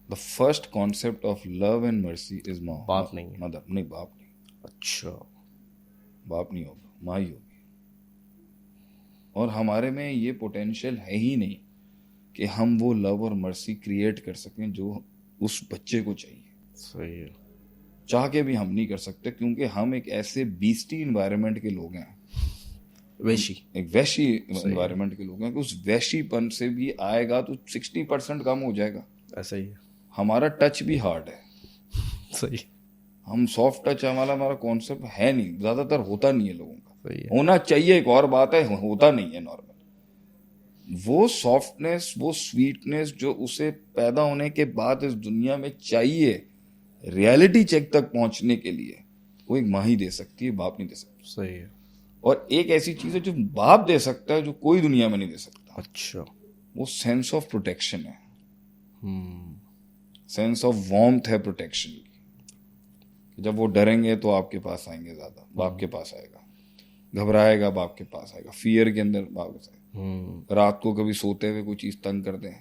The first concept of love and mercy is माँ, बाप नहीं है। मदर नहीं, बाप नहीं। अच्छा। बाप नहीं होगा, माँ ही होगी। और हमारे में ये पोटेंशियल है ही नहीं कि हम वो लव और मर्सी क्रिएट कर सकें जो उस बच्चे को चाहिए। सही है। चाह के भी हम नहीं कर सकते, क्योंकि हम एक ऐसे बीस्टी इन्वायरमेंट के लोग हैं, वैशी एक वैशी इन्वायरमेंट के लोग हैं कि उस वैशीपन से भी आएगा तो 60% कम हो जाएगा। ऐसा ही है। हमारा टच भी हार्ड है, सही हम सॉफ्ट टच हमारा कॉन्सेप्ट है नहीं, ज्यादातर होता नहीं है लोगों का। सही है। होना चाहिए एक और बात है, होता नहीं है नॉर्मल। वो सॉफ्टनेस, वो स्वीटनेस जो उसे पैदा होने के बाद इस दुनिया में चाहिए रियलिटी चेक तक पहुंचने के लिए, वो एक माँ ही दे सकती है, बाप नहीं दे सकता। सही है। और एक ऐसी चीज है जो बाप दे सकता है जो कोई दुनिया में नहीं दे सकता, अच्छा। वो सेंस ऑफ प्रोटेक्शन है, हम्म। सेंस ऑफ वार्मथ है प्रोटेक्शन की। जब वो डरेंगे तो आपके पास आएंगे, ज्यादा बाप के पास आएगा, घबराएगा बाप के पास आएगा, फियर के अंदर बाप के पास आएगा। रात को कभी सोते हुए कोई चीज तंग कर दें,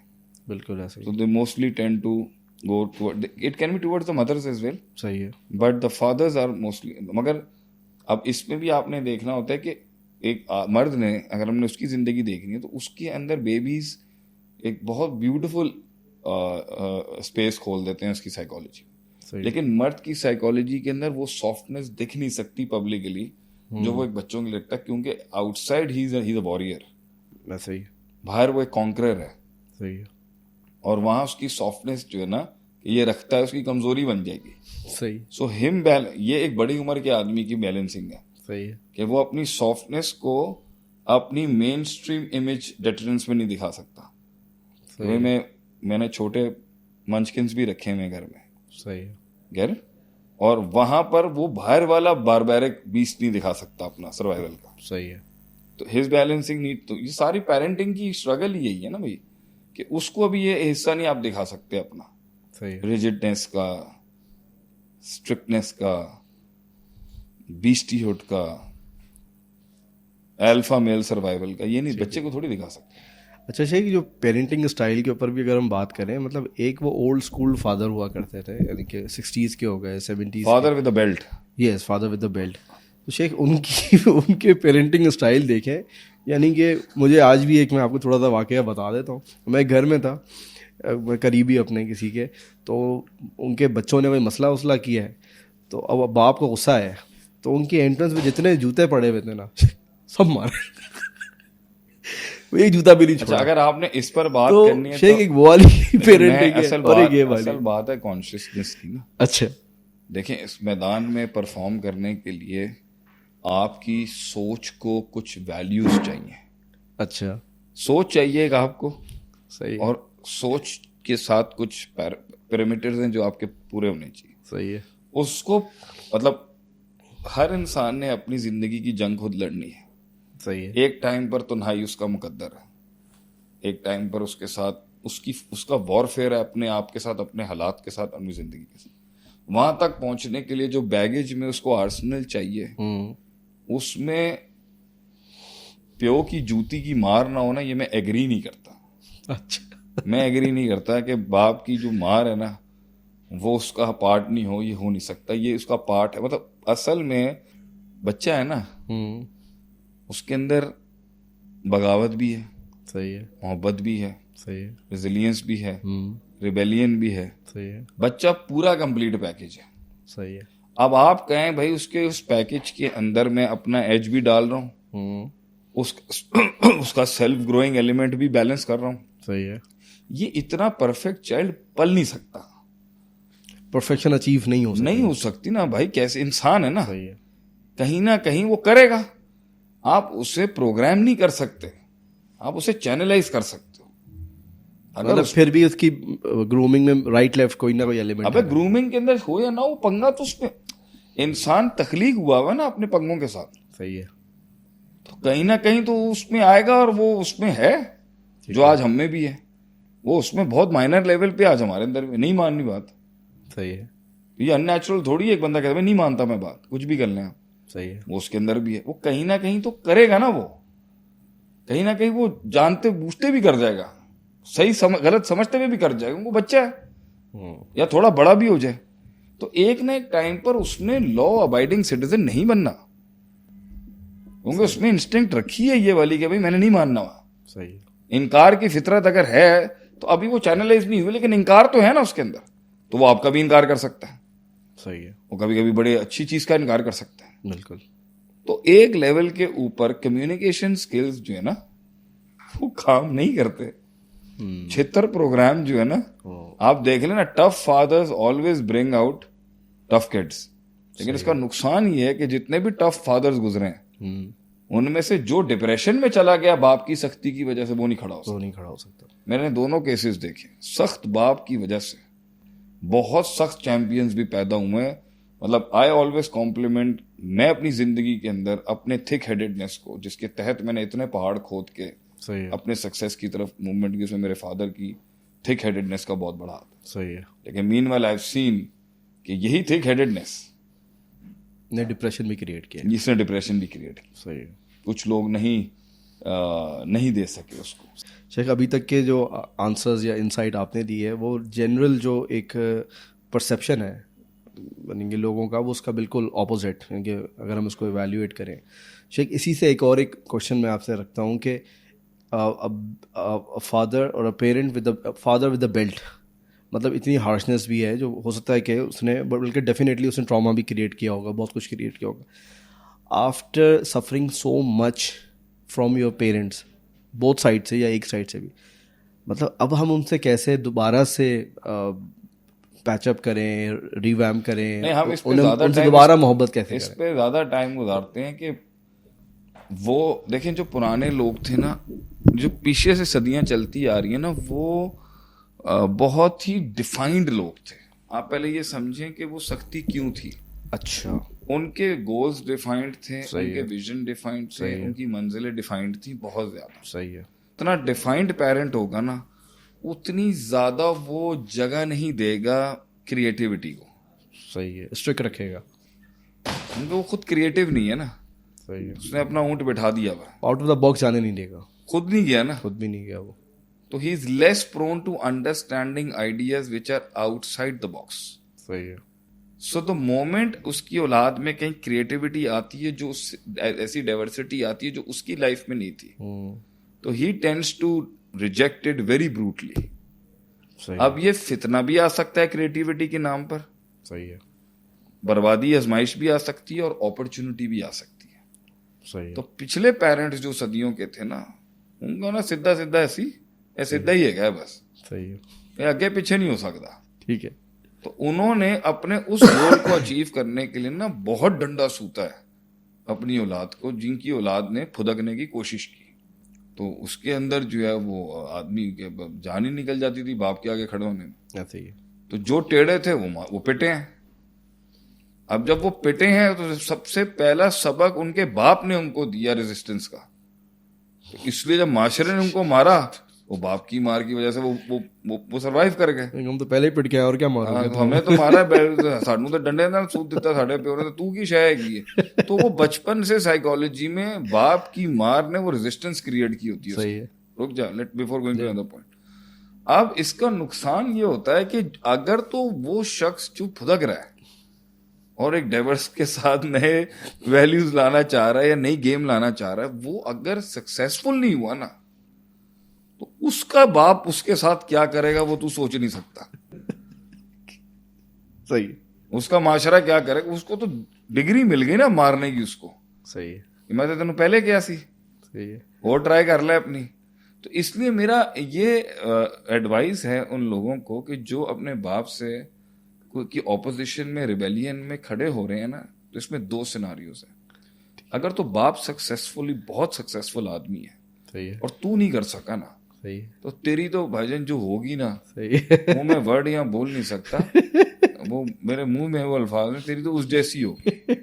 बिल्कुल ऐसे ही। तो they mostly tend to go toward, it can be towards the mothers as well, सही है। But the fathers are mostly. मगर अब इसमें भी आपने देखना होता है कि एक मर्द ने, अगर हमने उसकी जिंदगी देखनी है तो उसके अंदर बेबीज एक बहुत ब्यूटीफुल स्पेस खोल देते हैं उसकी साइकोलॉजी। लेकिन मर्द की साइकोलॉजी के अंदर वो सॉफ्टनेस दिख नहीं सकती पब्लिकली जो वो एक बच्चों के लिए लगता है, क्योंकि outside he is a warrior, वैसे ही। बाहर वो एक कॉन्करर है। सही है। और वहां उसकी सॉफ्टनेस जो है ना, ये रखता है, उसकी कमजोरी बन जाएगी। सही। सो ये एक बड़ी उम्र के आदमी की बैलेंसिंग है। सही है। कि वो अपनी सॉफ्टनेस को अपनी मेन स्ट्रीम इमेज डेटरेंस में नहीं दिखा सकता। तो मैंने छोटे मंचकिंस भी रखे हैं घर में। सही है। घर, और वहां पर वो बाहर वाला बारबैरिक बीस्ट नहीं दिखा सकता अपना सर्वाइवल का। सही है। तो हिज बैलेंसिंग नीड, तो ये सारी पेरेंटिंग की स्ट्रगल यही है ना भाई, कि उसको अभी ये हिस्सा नहीं आप दिखा सकते अपना। सही है। रिजिडनेस का, स्ट्रिक्टनेस का, बीस्टीहुड का, अल्फा मेल सर्वाइवल का, ये नहीं, बच्चे को थोड़ी दिखा सकते। अच्छा शेख, जो पेरेंटिंग स्टाइल के ऊपर भी अगर हम बात करें, मतलब एक वो ओल्ड स्कूल फादर हुआ करते थे, यानी कि 60s के हो गए, 70s, father with the belt. Yes, father with the belt. तो शेख उनकी उनके पेरेंटिंग स्टाइल देखें, यानी कि मुझे आज भी एक, मैं आपको थोड़ा सा वाकया बता देता हूँ। मैं घर में था, मैं करीबी अपने किसी के, तो उनके बच्चों ने कोई मसला वसला किया है, तो अब बाप को गुस्सा है, तो उनकी एंट्रेंस में जितने जूते पड़े हुए थे ना सब मारे वो एक जूता भी नहीं छोड़ा। अच्छा, अगर आपने इस पर बात तो करनी है शेख तो एक वो वाली पेरेंटिंग है और एक ये वाली। असल बात है कॉन्शियसनेस की ना। अच्छा। देखें, इस मैदान में परफॉर्म करने के लिए आपकी सोच को कुछ वैल्यूज चाहिए। अच्छा। सोच चाहिए एक आपको, सही है। और सोच के साथ कुछ पैरामीटर्स हैं जो आपके पूरे होने चाहिए। सही है। उसको मतलब हर इंसान ने अपनी जिंदगी की जंग खुद लड़नी है। सही है। एक टाइम पर तन्हाई उसका मुकद्दर है, एक टाइम पर उसके साथ उसका वॉरफेयर है अपने आप के साथ, अपने हालात के साथ, अपनी जिंदगी के साथ। वहां तक पहुंचने के लिए जो बैगेज में उसको आर्सेनल चाहिए, उसमें प्यो की जूती की मार ना होना, ये मैं एग्री नहीं करता। अच्छा। मैं एग्री नहीं करता कि बाप की जो मार है ना वो उसका पार्ट नहीं हो, ये हो नहीं सकता, ये उसका पार्ट है। मतलब असल में बच्चा है ना, उसके अंदर बगावत भी है, सही है, मोहब्बत भी है, सही है, रेजिलियंस भी है, रिबेलियन भी है। सही है, बच्चा पूरा कंप्लीट पैकेज है। सही है। अब आप कहें भाई उसके उस पैकेज के अंदर मैं अपना एज भी डाल रहा हूँ, उसका सेल्फ ग्रोइंग एलिमेंट भी बैलेंस कर रहा हूँ। सही है। ये इतना परफेक्ट चाइल्ड पल नहीं सकता, परफेक्शन अचीव नहीं हो सकती ना भाई, कैसे इंसान है ना। सही है। कहीं ना कहीं वो करेगा। आप उसे प्रोग्राम नहीं कर सकते, आप उसे चैनलाइज कर सकते हो। अगर फिर भी उसकी ग्रूमिंग में राइट लेफ्ट कोई ना कोई एलिमेंट, अबे ग्रूमिंग के अंदर हो या ना हो पंगा, तो उसमें इंसान तख्लीक हुआ हुआ ना अपने पंगों के साथ। सही है। तो कहीं ना कहीं तो उसमें आएगा, और वो उसमें है जो आज हम में भी है, वो उसमें बहुत माइनर लेवल पे आज हमारे अंदर भी नहीं माननी बात। सही है। ये अननेचुरल थोड़ी एक बंदा कहता है नहीं मानता मैं बात, कुछ भी कर लें आप। सही है। वो उसके अंदर भी है, वो कहीं ना कहीं तो करेगा ना, वो कहीं ना कहीं वो जानते बूझते भी कर जाएगा, गलत समझते हुए भी कर जाएगा, वो बच्चा है या थोड़ा बड़ा भी हो जाए। तो एक ना एक टाइम पर उसने लॉ अबाइडिंग सिटीजन नहीं बनना, क्योंकि उसमें इंस्टिंक्ट रखी है ये वाली कि भाई मैंने नहीं मानना वहां। सही है। इनकार की फितरत अगर है तो अभी वो चैनलाइज नहीं हुई, लेकिन इनकार तो है ना उसके अंदर, तो वो आपका भी इनकार कर सकता है। सही है। वो कभी कभी बड़े अच्छी चीज का इनकार कर सकता है। बिल्कुल। तो एक लेवल के ऊपर कम्युनिकेशन स्किल्स जो है ना वो काम नहीं करते। छितर प्रोग्राम जो है ना, आप देख लेना, tough fathers always bring out tough kids, लेकिन इसका नुकसान ये है कि जितने भी टफ फादर्स गुजरे हैं उनमें से जो डिप्रेशन में चला गया बाप की सख्ती की वजह से, वो नहीं खड़ा हो सकता। मैंने दोनों केसेस देखे, सख्त बाप की वजह से बहुत सख्त चैंपियंस भी पैदा हुए हैं। मतलब आई ऑलवेज कॉम्प्लीमेंट, मैं अपनी जिंदगी के अंदर अपने थिक हेडेडनेस को, जिसके तहत मैंने इतने पहाड़ खोद के अपने सक्सेस की तरफ मूवमेंट की, उसमें मेरे फादर की थिक हेडेडनेस का बहुत बड़ा हाथ। सही है। लेकिन मीनवाइल आई हैव सीन कि यही थिक हेडेडनेस ने डिप्रेशन भी क्रिएट किया, जिसने डिप्रेशन भी क्रिएट किया। सही है। कुछ लोग नहीं दे सके उसको। शेख, अभी तक के जो आंसर्स या इनसाइट आपने दिए है वो जनरल जो एक परसेप्शन है यानी कि लोगों का, वो उसका बिल्कुल ऑपोजिट, यानी कि अगर हम उसको इवैल्यूएट करें। शेख, इसी से एक क्वेश्चन मैं आपसे रखता हूँ कि फादर और a parent with the belt, मतलब इतनी हार्शनेस भी है जो हो सकता है कि उसने, बल्कि डेफिनेटली उसने ट्रॉमा भी क्रिएट किया होगा, बहुत कुछ क्रिएट किया होगा। After suffering so much from your parents, both side से या एक साइड से भी, मतलब अब हम उनसे कैसे दोबारा से पैचअप करें, रिवैम करें? नहीं, हम इस पे ज़्यादा उनसे दोबारा मोहब्बत कैसे इस पे ज़्यादा टाइम गुजारते हैं कि वो देखें, जो पुराने लोग थे ना, जो पीछे से सदियां चलती आ रही है ना, वो बहुत ही डिफाइंड लोग थे। आप पहले ये समझें कि वो सख्ती क्यों थी। अच्छा, उनके गोल्स डिफाइंड थे, उनके विजन डिफाइंड थे, उनकी मंजिलें डिफाइंड थी बहुत ज्यादा। सही है। इतना डिफाइंड पेरेंट होगा ना, उतनी ज्यादा वो जगह नहीं देगा क्रिएटिविटी को। सही है, स्ट्रिक्ट रखेगा, क्योंकि वो खुद क्रिएटिव नहीं है ना। सही है। उसने अपना ऊंट बैठा दिया हुआ, आउट ऑफ द बॉक्स जाने नहीं देगा, खुद नहीं गया ना, खुद भी नहीं गया वो। तो he is less prone to understanding ideas which are outside the box. सही है। सो द मोमेंट उसकी औलाद में कहीं क्रिएटिविटी आती है, जो ऐसी डाइवर्सिटी आती है जो उसकी लाइफ में नहीं थी, तो he tends to reject it very brutally. अब ये फितना भी आ सकता है क्रिएटिविटी के नाम पर। सही है। बर्बादी, आजमाइश भी आ सकती है और अपॉर्चुनिटी भी आ सकती है। सही है। तो पिछले पेरेंट्स जो सदियों के थे ना, उनका ना सीधा सीधा सीधा ही है बस। सही है, ये आगे पीछे नहीं हो सकता। ठीक है। तो उन्होंने अपने उस गोल को अचीव करने के लिए ना बहुत डंडा सूता है अपनी औलाद को, जिनकी औलाद ने फुदकने की कोशिश की। तो उसके अंदर जो है वो आदमी के जान ही निकल जाती थी बाप के आगे खड़े होने में। ऐसे ही। तो जो टेढ़े थे वो पिटे हैं। अब जब वो पिटे हैं तो सबसे पहला सबक उनके बाप ने उनको दिया रेजिस्टेंस का। तो इसलिए जब माशरे ने उनको मारा, वो बाप की मार की वजह से वो सरवाइव कर गए। हम तो पहले ही पिट गए, और क्या मारोगे? तो हमें तो मारा, सानू तो डंडे ना सूद दिता साढ़े प्यो ने, तो तू की शय हैगी। तो वो बचपन से साइकोलॉजी में बाप की मार ने वो रेजिस्टेंस क्रिएट की होती है। सही है। रुक जा, let before going to another point. अब इसका नुकसान ये होता है कि अगर तो वो शख्स जो फुदक रहा है और एक डाइवर्स के साथ नए वैल्यूज लाना चाह रहा है या नई गेम लाना चाह रहा है, वो अगर सक्सेसफुल नहीं हुआ ना, तो उसका बाप उसके साथ क्या करेगा वो तू सोच नहीं सकता। सही। उसका माशरा क्या करेगा, उसको तो डिग्री मिल गई ना मारने की उसको। सही है। मैं तो तेन पहले क्या सी। सही है। और ट्राई कर ले अपनी। तो इसलिए मेरा ये एडवाइस है उन लोगों को कि जो अपने बाप से की ऑपोजिशन में, रिबेलियन में खड़े हो रहे हैं ना, तो इसमें दो सिनारियोज हैं। अगर तो बाप सक्सेसफुली, बहुत सक्सेसफुल आदमी है, सही है, और तू नहीं कर सका ना, सही है, तो तेरी तो भाईजान जो होगी ना, सही है, वो मैं वर्ड यहाँ बोल नहीं सकता, वो मेरे मुंह में वो अल्फाज है, तेरी तो उस जैसी होगी।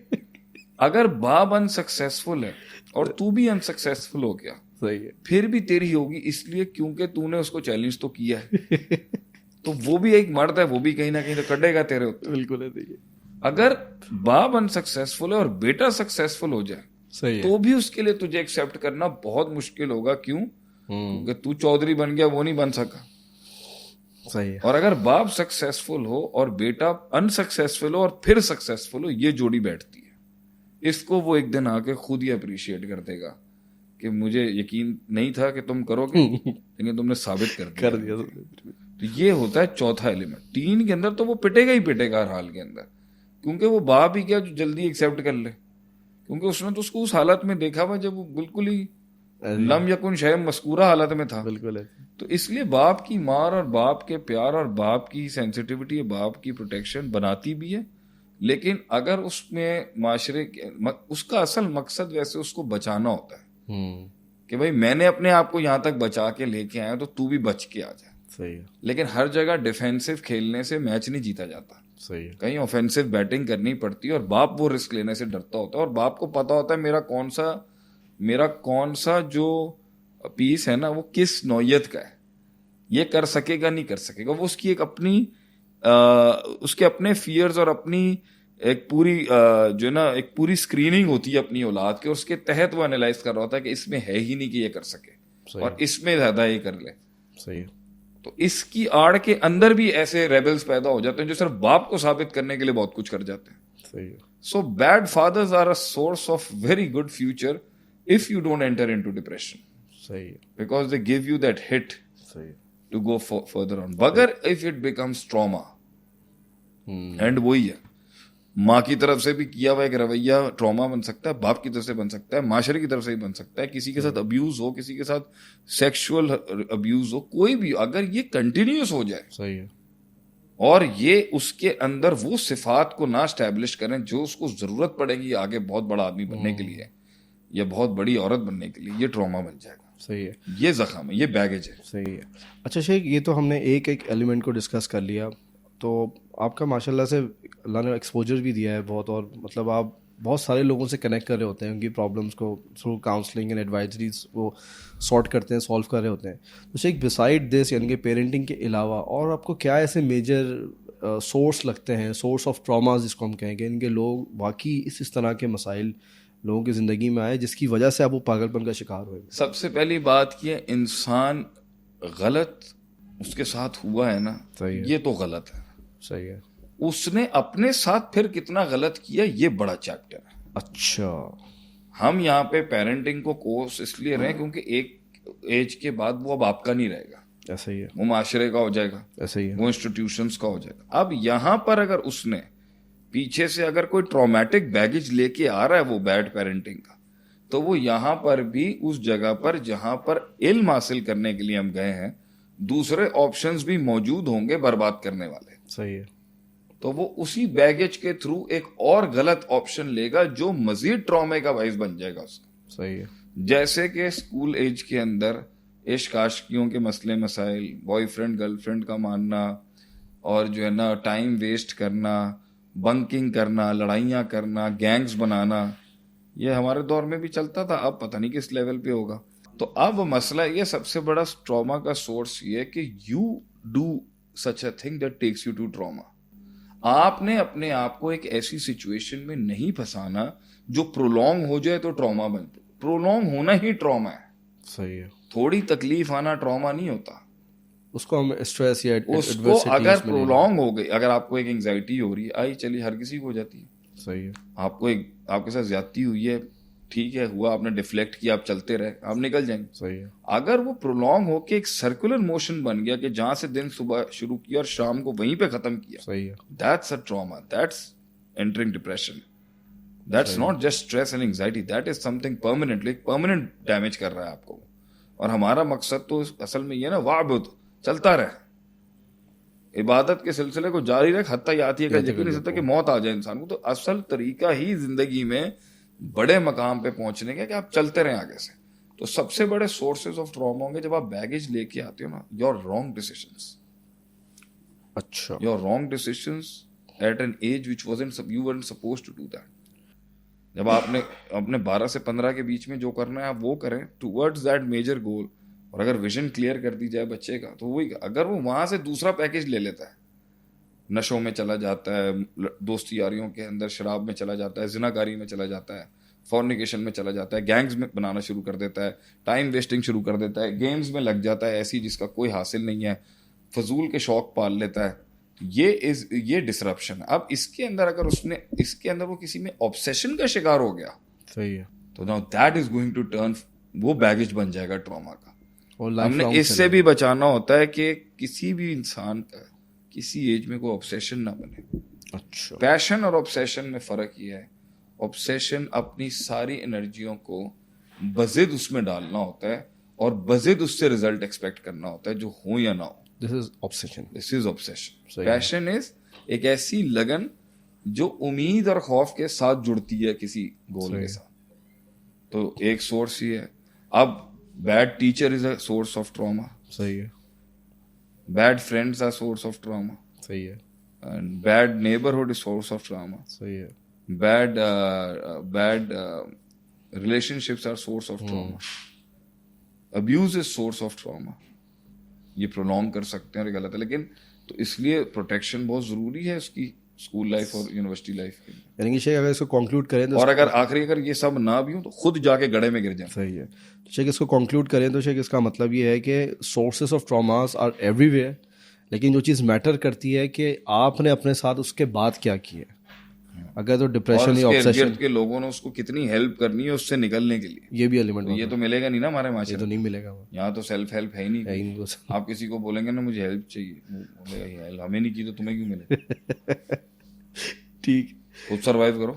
अगर बाप अनसक्सेसफुल है और तू भी अनसक्सेसफुल हो गया, सही है, फिर भी तेरी होगी, इसलिए क्योंकि तूने उसको चैलेंज तो किया है। तो वो भी एक मर्द है, वो भी कहीं ना कहीं तो कटेगा तेरे ऊपर। बिल्कुल है। अगर बाप अनसक्सेसफुल है और बेटा सक्सेसफुल हो जाए, सही है, तो भी उसके लिए तुझे एक्सेप्ट करना बहुत मुश्किल होगा। क्यों? क्योंकि तू चौधरी बन गया, वो नहीं बन सका। सही है। और अगर बाप सक्सेसफुल हो और बेटा अनसक्सेसफुल हो और फिर सक्सेसफुल हो, ये जोड़ी बैठती है। इसको वो एक दिन आके खुद ही अप्रिशिएट कर देगा कि मुझे यकीन नहीं था कि तुम करोगे, लेकिन तुमने साबित कर दिया। तो ये होता है चौथा एलिमेंट। टीन के अंदर तो वो पिटेगा ही पिटेगा हर हाल के अंदर, क्योंकि वो बाप ही क्या जो जल्दी एक्सेप्ट कर ले, क्योंकि उसने तो उसको उस हालत में देखा हुआ जब वो बिल्कुल ही लम यकुन शयम मस्कूरा हालत में था। बिल्कुल है। तो इसलिए बाप की मार और बाप के प्यार और बाप की सेंसिटिविटी, बाप की प्रोटेक्शन बनाती भी है, लेकिन अगर उसमें माशरे उसका असल मकसद वैसे उसको बचाना होता है कि भाई मैंने अपने आप को यहाँ तक बचा के लेके आया तो तू भी बच के आ जा। सही है। लेकिन हर जगह डिफेंसिव खेलने से मैच नहीं जीता जाता, सही है। कहीं ऑफेंसिव बैटिंग करनी पड़ती है और बाप वो रिस्क लेने से डरता होता है और बाप को पता होता है मेरा कौन सा जो पीस है ना वो किस नौयत का है, ये कर सकेगा नहीं कर सकेगा। वो उसकी एक अपनी उसके अपने फियर्स और अपनी एक पूरी जो है ना एक पूरी स्क्रीनिंग होती है अपनी औलाद के, और उसके तहत वो एनालाइज कर रहा होता है कि इसमें है ही नहीं कि ये कर सके और इसमें ज्यादा ये कर ले। सही है। तो इसकी आड़ के अंदर भी ऐसे रेबल्स पैदा हो जाते हैं जो सिर्फ बाप को साबित करने के लिए बहुत कुछ कर जाते हैं। सही है। So bad fathers are a source of very good future if you don't enter into depression, सही है। Because they give you that hit सही है। To go further on. बगर if it becomes trauma, and वही है माँ की तरफ से भी किया हुआ एक रवैया ट्रॉमा बन सकता है, बाप की तरफ से बन सकता है, माशरे की तरफ से भी बन सकता है, किसी के साथ अब्यूज हो, किसी के साथ सेक्सुअल अब्यूज हो, कोई भी अगर ये कंटिन्यूस हो जाए, सही है, और ये उसके अंदर वो सिफात को ना स्टैब्लिश करें जो उसको जरूरत पड़ेगी आगे बहुत बड़ा आदमी बनने के लिए या बहुत बड़ी औरत बनने के लिए, ये ट्रॉमा बन जाएगा। सही है। ये जख्म है, ये बैगेज है। सही है। अच्छा शेख, ये तो हमने एक एक एलिमेंट को डिस्कस कर लिया, तो आपका माशाल्लाह से अल्लाह ने एक्सपोजर भी दिया है बहुत, और मतलब आप बहुत सारे लोगों से कनेक्ट कर रहे होते हैं, उनकी प्रॉब्लम्स को थ्रू काउंसलिंग एंड एडवाइजरीज वो सॉर्ट करते हैं, सॉल्व कर रहे होते हैं। तो शेख बिसाइड दिस, यानी कि पेरेंटिंग के अलावा और आपको क्या ऐसे मेजर सोर्स लगते हैं, सोर्स ऑफ ट्रॉमास जिसको हम कहेंगे, इनके लोग वाकई इस तरह के मसाइल लोगों की ज़िंदगी में आए जिसकी वजह से आप वो पागलपन का शिकार हुए? सबसे पहली बात ये, इंसान गलत उसके साथ हुआ है ना, सही है। ये तो गलत है। सही है। उसने अपने साथ फिर कितना गलत किया, ये बड़ा चैप्टर है। अच्छा, हम यहाँ पे पेरेंटिंग को कोर्स इसलिए रहे क्योंकि एक एज के बाद वो अब आपका नहीं रहेगा, ऐसा ही है, वो माशरे का हो जाएगा, ऐसा ही है, वो इंस्टीट्यूशंस का हो जाएगा। अब यहाँ पर अगर उसने पीछे से अगर कोई ट्रॉमेटिक बैगेज लेके आ रहा है वो बैड पेरेंटिंग का, तो वो यहाँ पर भी उस जगह पर जहां पर इल्म हासिल करने के लिए हम गए हैं, दूसरे ऑप्शंस भी मौजूद होंगे बर्बाद करने वाले। सही है। तो वो उसी बैगेज के थ्रू एक और गलत ऑप्शन लेगा जो मजीद ट्रॉमे का बाइस बन जाएगा उसका। सही है। जैसे कि स्कूल एज के अंदर इश्क आशिकियों के मसले मसाइल, बॉयफ्रेंड गर्लफ्रेंड का मानना, और जो है ना टाइम वेस्ट करना, बंकिंग करना, लड़ाइयाँ करना, गैंग्स बनाना, ये हमारे दौर में भी चलता था, अब पता नहीं किस लेवल पे होगा। तो अब मसला ये, सबसे बड़ा ट्रॉमा का सोर्स ये कि you do such a thing that takes you to trauma. आपने अपने आप को एक ऐसी सिचुएशन में नहीं फंसाना जो प्रोलॉन्ग हो जाए तो ट्रॉमा बन, प्रोलॉन्ग होना ही ट्रॉमा है। सही है। थोड़ी तकलीफ आना ट्रॉमा नहीं होता, उसको हम स्ट्रेस या उसको अगर प्रोलॉन्ग हो गई, अगर आपको एक एंजाइटी हो रही है, आई चलिए हर किसी को हो जाती है। सही है। आपके साथ ज्यादती हुई है, ठीक है, हुआ, आपने डिफ्लेक्ट किया, आप चलते रहे, आप निकल जाएंगे। सही है। अगर वो प्रोलॉन्ग होके एक सर्कुलर मोशन बन गया कि जहां से दिन सुबह शुरू किया और शाम को वहीं पे खत्म किया, सही है, that's a trauma, that's entering depression, that's not just stress and anxiety, that is something permanently, permanent damage कर रहा है आपको। और हमारा मकसद तो असल में ये ना, वाबुद, चलता रहे, इबादत के सिलसिले को जारी रख, हत्ता याती है यकीन नहीं सकता कि मौत आ जाए इंसान को। तो असल तरीका ही जिंदगी में बड़े मकाम पे पहुंचने का कि आप चलते रहें आगे से। तो सबसे बड़े सोर्सेज ऑफ ट्रॉमा होंगे जब आप बैगेज लेके आते हो ना, योर रॉन्ग डिसीजंस। अच्छा, your wrong decisions at an age which wasn't, you weren't supposed to do that. जब आपने अपने 12 से 15 के बीच में जो करना है आप वो करें टूवर्ड्स दैट मेजर गोल। और अगर विजन क्लियर कर दी जाए बच्चे का, तो वही, अगर वो वहां से दूसरा पैकेज ले लेता है, नशों में चला जाता है, दोस्ती यारियों के अंदर शराब में चला जाता है, जिनाकारी में चला जाता है, फॉर्निकेशन में चला जाता है, गैंग्स में बनाना शुरू कर देता है, टाइम वेस्टिंग शुरू कर देता है, गेम्स में लग जाता है ऐसी जिसका कोई हासिल नहीं है, फजूल के शौक पाल लेता है, ये डिसरप्शन है। अब इसके अंदर वो किसी में ऑब्सेशन का शिकार हो गया, सही है, तो now that is going to turn, वो बैगेज बन जाएगा ट्रॉमा का। और हमने इससे भी बचाना होता है कि किसी भी इंसान का किसी एज में कोई ऑब्सेशन ना बने। अच्छा, पैशन और ऑब्सेशन में फर्क ये है, ऑब्सेशन अपनी सारी एनर्जियों को बजिद उसमें डालना होता है और बजिद उससे रिजल्ट एक्सपेक्ट करना होता है, जो हो या ना हो। This is obsession. This is obsession. Passion is एक ऐसी लगन जो उम्मीद और खौफ के साथ जुड़ती है किसी गोल के साथ, तो एक सोर्स ही है। अब bad teacher is a source of trauma, सही है, bad friends are source of trauma, सही है, and bad neighbourhood is source of trauma, सही है, bad relationships are source of trauma, abuse is source of trauma। ये prolong कर सकते हैं और गलत है, लेकिन तो इसलिए प्रोटेक्शन बहुत जरूरी है उसकी स्कूल लाइफ और यूनिवर्सिटी लाइफ की। यानी कि शेख अगर इसको कंक्लूड करें तो और अगर आखिरी अगर ये सब ना भी हो तो खुद जाके गड्ढे में गिर जाए। सही है। तो शेख इसको कंक्लूड करें तो शेख इसका मतलब ये है कि sources of traumas are everywhere, लेकिन जो चीज़ मैटर करती है कि आपने अपने साथ उसके बाद क्या किया। अगर तो डिप्रेशन या ऑब्सेशन के लोगों ने उसको कितनी हेल्प करनी है उससे निकलने के लिए, ये भी एलिमेंट तो ये तो मिलेगा नहीं ना हमारे माशरे, ये तो नहीं मिलेगा, यहाँ तो सेल्फ हेल्प है ही नहीं, है ही नहीं कुछ। आप किसी को बोलेंगे ना मुझे हेल्प चाहिए, वो बोलेगा हेल्प हमें नहीं की तो तुम्हें क्यों मिले। ठीक, खुद सर्वाइव करो।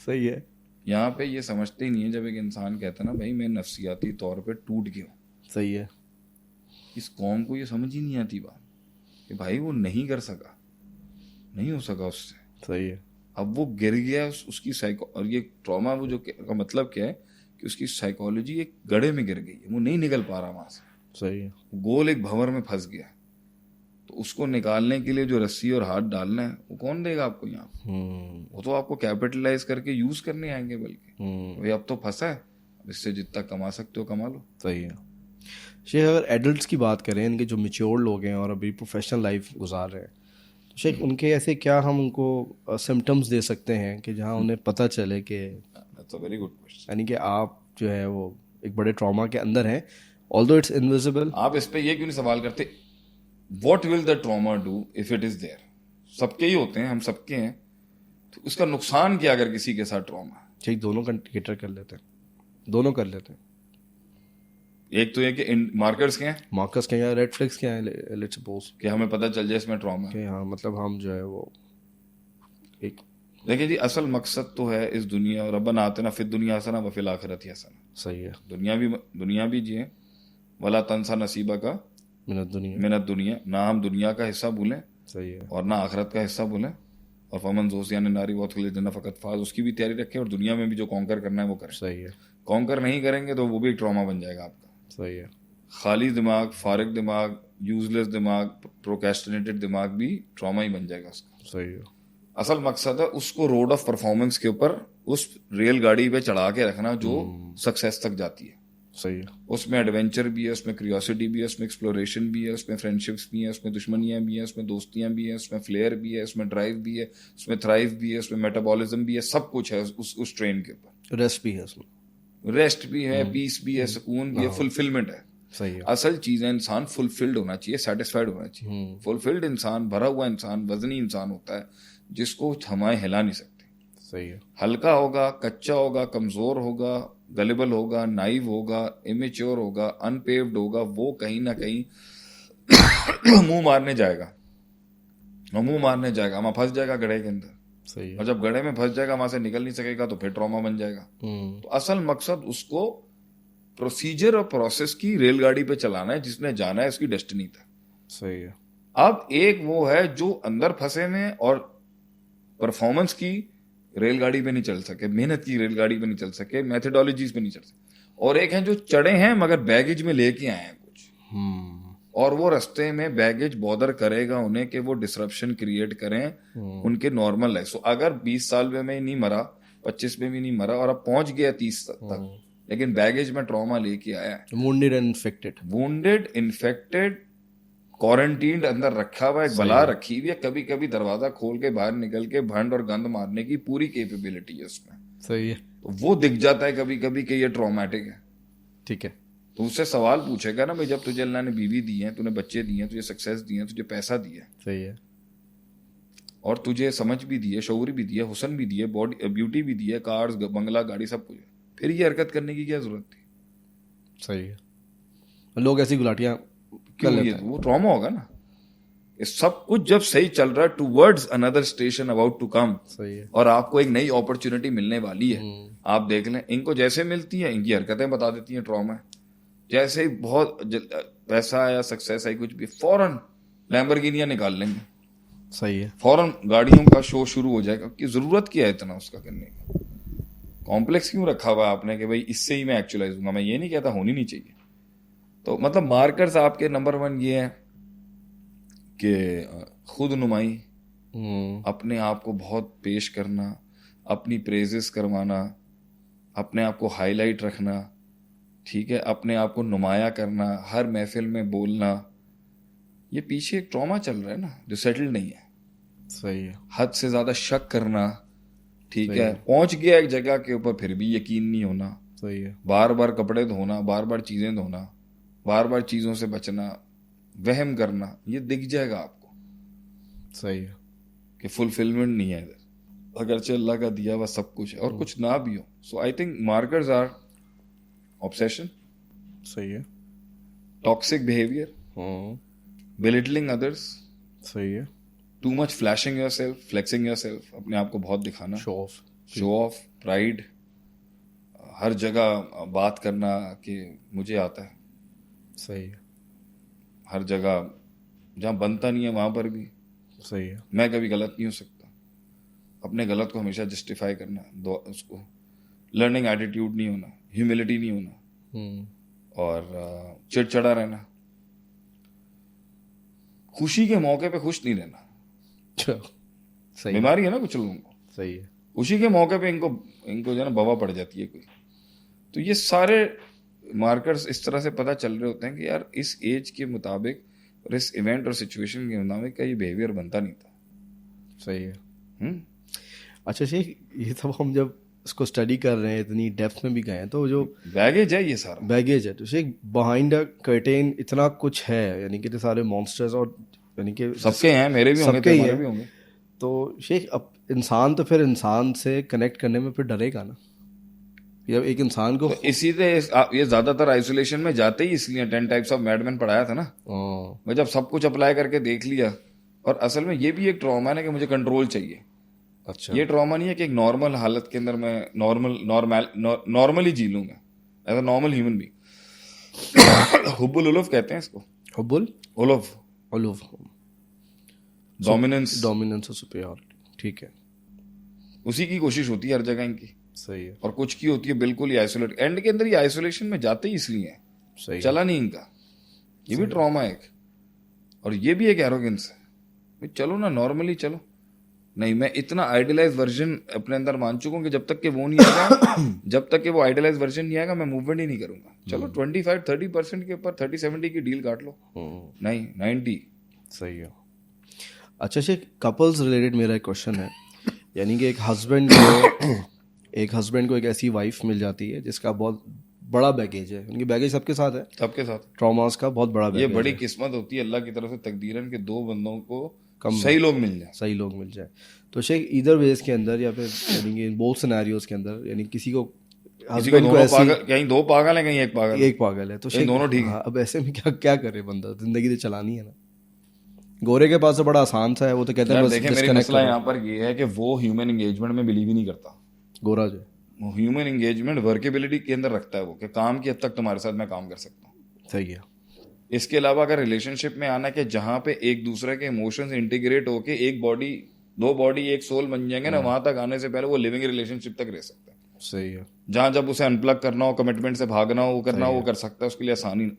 सही है। यहाँ पे ये समझते ही नहीं है, जब एक इंसान कहता है ना भाई मैं नफ्सियाती तौर पे टूट गया हूँ, सही है, इस कौम को ये समझ ही नहीं आती बात कि भाई वो नहीं कर सका, नहीं हो सका उससे, सही है, अब वो गिर गया उसकी साइको, और ये ट्रॉमा वो जो का मतलब क्या है कि उसकी साइकोलॉजी एक गड्ढे में गिर गई है, वो नहीं निकल पा रहा वहां से, सही है, गोल एक भंवर में फंस गया, तो उसको निकालने के लिए जो रस्सी और हाथ डालना है वो कौन देगा आपको यहाँ, वो तो आपको कैपिटलाइज करके यूज करने आएंगे, बल्कि भाई अब तो फंसा है, अब इससे जितना कमा सकते हो कमा लो। सही है। शेख अगर एडल्ट्स की बात करें, इनके जो मैच्योर लोग हैं और अभी प्रोफेशनल लाइफ गुजार रहे हैं, तो शेख उनके ऐसे क्या हम उनको सिम्टम्स दे सकते हैं कि जहाँ उन्हें पता चले कि वेरी गुड क्वेश्चन, यानी कि आप जो है वो एक बड़े ट्रॉमा के अंदर हैं, ऑल्दो इट्स इनविजिबल। आप इस पे ये क्यों नहीं सवाल करते what will the trauma do if it is there, सबके ही होते हैं, हम सबके हैं, तो उसका नुकसान क्या अगर किसी के साथ ट्रॉमा है। ठीक, दोनों का कैटर कर लेते हैं, दोनों कर लेते हैं। एक तो ये कि मार्कर्स क्या हैं, मार्कर्स क्या हैं, रेड फ्लैग्स क्या हैं, लेट्स सपोज कि हमें पता चल जाए इसमें ट्रॉमा है। कि हाँ मतलब हम जो है वो एक, देखिए जी असल मकसद तो है इस दुनिया, रब्बना आतिना फिद दुनिया हसना व फिल आखिरति हसना, सही है, दुनिया भी जिए, वला तंसा नसीबा का मिनत दुनिया, ना हम दुनिया का हिस्सा भूलें, सही है, और ना आखिरत का हिस्सा भूलें, और फमन जोसिया ने नारी बहुत खिले जन्ना फ़कत फाज, उसकी भी तैयारी रखें, और दुनिया में भी जो कॉन्कर करना है वो करें। सही है, कॉन्कर नहीं करेंगे तो वो भी ट्रॉमा बन जाएगा आपका। सही है, खाली दिमाग, फारिग दिमाग, यूजलेस दिमाग, प्रोकेस्टिनेटेड दिमाग भी ट्रॉमा ही बन जाएगा उसका। सही है, असल मकसद है उसको रोड ऑफ परफॉर्मेंस के ऊपर उस रेलगाड़ी पे चढ़ा के रखना जो सक्सेस तक जाती है। सही है, उसमें एडवेंचर भी है, उसमें क्यूरियोसिटी भी है, उसमें एक्सप्लोरेशन भी है, उसमें फ्रेंडशिप्स भी हैं, उसमें दुश्मनियां भी हैं, उसमें दोस्तियां भी हैं, उसमें फ्लेयर भी है, उसमें ड्राइव भी है, उसमें थ्राइव भी है, उसमें मेटाबॉलिज्म भी है, सब कुछ है उस ट्रेन के ऊपर। रेस्ट भी है उसमें, रेस्ट भी है, पीस भी है, सुकून भी है, फुलफिलमेंट है। सही है, असल चीज है इंसान फुलफिल्ड होना चाहिए, सेटिस्फाइड होना चाहिए। फुलफिल्ड इंसान, भरा हुआ इंसान, वजनी इंसान होता है जिसको हवाएं हिला नहीं सकते। सही है, हल्का होगा, कच्चा होगा, कमजोर होगा, गलिबल होगा, नाइव होगा, इमेच्योर होगा, अनपेव्ड होगा, वो कहीं ना कहीं मुंह मारने जाएगा, वहां फंस जाएगा गड्ढे के अंदर। सही है, और जब गड्ढे में फंस जाएगा, वहां से निकल नहीं सकेगा, तो फिर ट्रॉमा बन जाएगा। तो असल मकसद उसको प्रोसीजर और प्रोसेस की रेलगाड़ी पे चलाना है, जिसने जाना है उसकी डेस्टिनी तक। सही है, अब एक वो है जो अंदर फंसे में और परफॉर्मेंस की रेलगाड़ी पे नहीं चल सके, मेहनत की रेलगाड़ी पे नहीं चल सके, मेथडोलॉजीज पे नहीं चल सके, और एक है जो चढ़े हैं मगर बैगेज में लेके आए हैं कुछ, और वो रास्ते में बैगेज बॉदर करेगा उन्हें कि वो डिसरप्शन क्रिएट करें उनके नॉर्मल लाइफ। सो अगर 20 साल में नहीं मरा, 25 में भी नहीं मरा, और अब पहुंच गया 30 तक, लेकिन बैगेज में ट्रॉमा लेके आया है, वुंडेड इन्फेक्टेड क्वारंटीन्ड अंदर रखा हुआ, एक बला रखी हुई है, कभी कभी दरवाजा खोल के बाहर निकल के भंड और गंद मारने की पूरी कैपेबिलिटी है उसमें। सही है, तो वो दिख जाता है कभी कभी कि ये ट्रॉमेटिक है। ठीक है, तो उससे सवाल पूछेगा ना भाई, जब तुझे अल्लाह ने बीवी दी है, तूने बच्चे दिए हैं, तुझे सक्सेस दी है, तुझे पैसा दिया है, सही है, और तुझे समझ भी दी है, शऊर भी दिया, हुसन भी दिया, बॉडी ब्यूटी भी दी है, कार्स, बंगला, गाड़ी, सब कुछ, फिर ये हरकत करने की क्या जरूरत थी? सही है, लोग ऐसी गुलाटियां क्यों? ये वो ट्रॉमा होगा ना। ये सब कुछ जब सही चल रहा है, towards another station about to come, सही है, और आपको एक नई अपॉर्चुनिटी मिलने वाली है, आप देख लें, इनको जैसे मिलती है इनकी हरकतें बता देती हैं ट्रॉमा है। जैसे ही बहुत पैसा आया, सक्सेस आई, कुछ भी, फौरन लैम्बोर्गिनियां निकाल लेंगे, सही है। फौरन गाड़ियों का शो शुरू हो जाएगा कि जरूरत क्या है इतना उसका करने की, कॉम्प्लेक्स क्यों रखा हुआ है आपने कि भाई इससे ही मैं एक्चुअलाइज दूंगा। मैं ये नहीं कहता होनी नहीं चाहिए। तो मतलब मार्कर्स आपके नंबर 1 ये है कि खुद नुमाई, अपने आप को बहुत पेश करना, अपनी प्रेजेस करवाना, अपने आप को हाईलाइट रखना, ठीक है, अपने आप को नुमाया करना, हर महफिल में बोलना। ये पीछे एक ट्रॉमा चल रहा है ना जो सेटल नहीं है। सही है। हद से ज्यादा शक करना, ठीक है, पहुंच गया एक जगह के ऊपर फिर भी यकीन नहीं होना, सही है। बार बार कपड़े धोना, बार बार चीजें धोना, बार बार चीजों से बचना, वहम करना, ये दिख जाएगा आपको। सही है कि फुलफिलमेंट नहीं है इधर, अगरचे अल्लाह का दिया हुआ सब कुछ है और कुछ ना भी हो। So I think markers are obsession, सही है। टॉक्सिक बिहेवियर, belittling others, सही है। Too much flashing yourself, flexing yourself, अपने आप को बहुत दिखाना, शो ऑफ, प्राइड, हर जगह बात करना कि मुझे आता है। सही है। हर जगह जहाँ बनता नहीं है वहां पर भी सही है। मैं कभी गलत नहीं हो सकता। अपने गलत को हमेशा जस्टिफाई करना, उसको लर्निंग एटीट्यूड नहीं होना, ह्यूमिलिटी नहीं होना, और चिड़चिड़ा रहना, खुशी के मौके पे खुश नहीं रहना। सही बीमारी है ना कुछ लोगों को, सही है। खुशी के मौके पे इनको जो है ना बवा पड़ जाती है कोई। तो ये सारे मार्कर्स इस तरह से पता चल रहे होते हैं कि यार इस एज के मुताबिक और इस इवेंट और सिचुएशन के मुताबिक का ये बिहेवियर बनता नहीं था। सही है। अच्छा शेख, ये सब हम जब इसको स्टडी कर रहे हैं, इतनी डेप्थ में भी गए हैं, तो जो बैगेज है, ये सारा बैगेज है, तो शेख बिहाइंड द कर्टेन इतना कुछ है, यानी कि सारे मॉन्स्टर्स, और यानी कि सबके हैं, मेरे भी होंगे, तुम्हारे भी होंगे। तो शेख अब इंसान तो फिर इंसान से कनेक्ट करने में फिर डरेगा ना, जब एक इंसान को तो इसी से ये ज्यादातर आइसोलेशन में जाते ही इसलिए 10 टाइप्स ऑफ मैडमैन पढ़ाया था ना। मैं जब सब कुछ अप्लाई करके देख लिया, और असल में ये भी एक ट्रॉमा है ना कि मुझे कंट्रोल चाहिए। अच्छा, ये ट्रॉमा नहीं है कि एक नॉर्मल हालत के अंदर मैं नॉर्मली जी लूंगा as a normal human being. हुब्बुल उलूफ कहते हैं इसको, हुब्बुल उलूफ, डोमिनेंस और सुपीरियरिटी, ठीक है। उसी की कोशिश होती है हर जगह इनकी। सही है। और कुछ की होती है बिल्कुल ही आइसोलेट। एंड के अंदर ये आइसोलेशन में जाते ही इसलिए है, सही चला नहीं इनका। ये भी ट्रॉमा है एक, और ये भी एक एरोगेंस है। चलो ना नॉर्मली चलो, नहीं मैं इतना आइडियलाइज वर्जन अपने अंदर मान चुका हूं कि जब तक कि वो नहीं आएगा जब तक कि वो आइडियलाइज वर्जन नहीं आएगा मैं मूवमेंट ही नहीं करूंगा। चलो 25-30% के ऊपर 30-70 की डील काट लो, नहीं 90। सही है। अच्छा शेख, कपल्स रिलेटेड मेरा एक क्वेश्चन है, यानी कि एक हस्बैंड को एक ऐसी वाइफ मिल जाती है जिसका बहुत बड़ा बैगेज है, उनकी बैगेज सबके साथ है, सबके साथ ट्रॉमास का बहुत बड़ा बैगेज। ये बड़ी किस्मत होती है अल्लाह की तरफ से तकदीरन के दो बंदों को सही लोग मिल जाए। तो शेख इधर वेज के अंदर, या फिर यानी कि बोथ सिनेरियोज के अंदर, यानी किसी को हस्बैंड को ऐसी, कहीं दो पागल है, कहीं एक पागल है, तो शेख दोनों ठीक है। अब ऐसे में क्या करे बंदा, जिंदगी तो चलानी है ना। गोरे के पास तो बड़ा आसान सा है, वो तो कहते हैं देखिए मेरी मसला यहाँ पर ये है कि वो ह्यूमन एंगेजमेंट में बिलीव ही नहीं करता। गोरा जो ह्यूमन एंगेजमेंट वर्केबिलिटी के अंदर रखता है वो, कि काम की हद तक तुम्हारे साथ मैं काम कर सकता हूँ। सही है। इसके अलावा अगर रिलेशनशिप में आना कि जहां पे एक दूसरे के इमोशंस इंटीग्रेट होके एक बॉडी, दो बॉडी एक सोल बन जाएंगे ना, वहां तक आने से पहले वो लिविंग रिलेशनशिप तक रह सकता है। सही है। जहां जब उसे अनप्लग करना हो, कमिटमेंट से भागना हो, वो करना हो, वो कर सकता है, उसके लिए आसानी।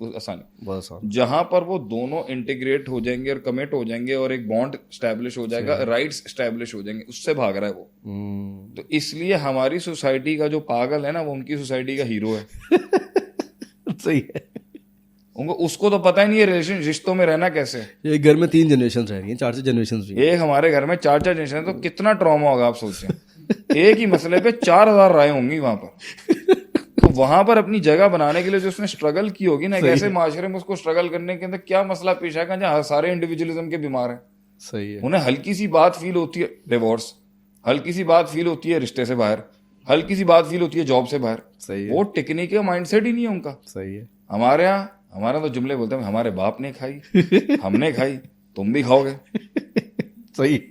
जहां पर वो दोनों इंटीग्रेट हो जाएंगे और कमिट हो जाएंगे और एक बॉन्ड स्टैब्लिश हो जाएगा, राइट्स स्टैब्लिश हो जाएंगे, उससे भाग रहा है वो। तो इसलिए हमारी सोसाइटी का जो पागल है ना, वो उनकी सोसाइटी का हीरो है। सही है। उनको उसको तो पता ही नहीं है रिश्तों में रहना कैसे। ये घर में 3 जनरेशन रह रही हैं, 4 जनरेशन रही हैं। एक हमारे घर में 4 जनरेशन, तो कितना ट्रॉमा होगा आप सोचें। एक ही मसले पे 4000 राय होंगी वहां पर। तो वहां पर अपनी जगह बनाने के लिए जो उसने स्ट्रगल की होगी ना, कैसे माशरे में उसको स्ट्रगल करने के अंदर क्या मसला पेश आएगा, जहाँ सारे इंडिविजुअलिज्म के बीमार हैं। सही है। उन्हें हल्की सी बात फील होती है डिवोर्स, हल्की सी बात फील होती है रिश्ते से बाहर, हल्की सी बात फील होती है जॉब से बाहर। सही है। वो टिकने का माइंडसेट ही नहीं है उनका। सही है। हमारा तो जुमले बोलते हैं, हमारे बाप ने खाई, हमने खाई, तुम भी खाओगे। सही।